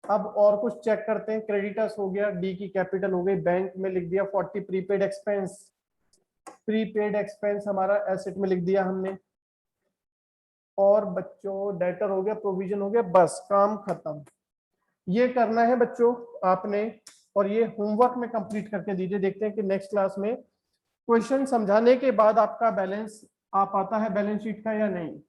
अब और कुछ चेक करते हैं। क्रेडिटर्स हो गया, डी की कैपिटल हो गई, बैंक में लिख दिया 40 प्रीपेड एक्सपेंस। प्रीपेड एक्सपेंस हमारा एसेट में लिख दिया हमने। और बच्चों डेटर हो गया, प्रोविजन हो गया, बस काम खत्म। ये करना है बच्चों आपने, और ये होमवर्क में कंप्लीट करके दीजिए। देखते हैं कि नेक्स्ट क्लास में क्वेश्चन समझाने के बाद आपका बैलेंस आ पाता है बैलेंस शीट का या नहीं।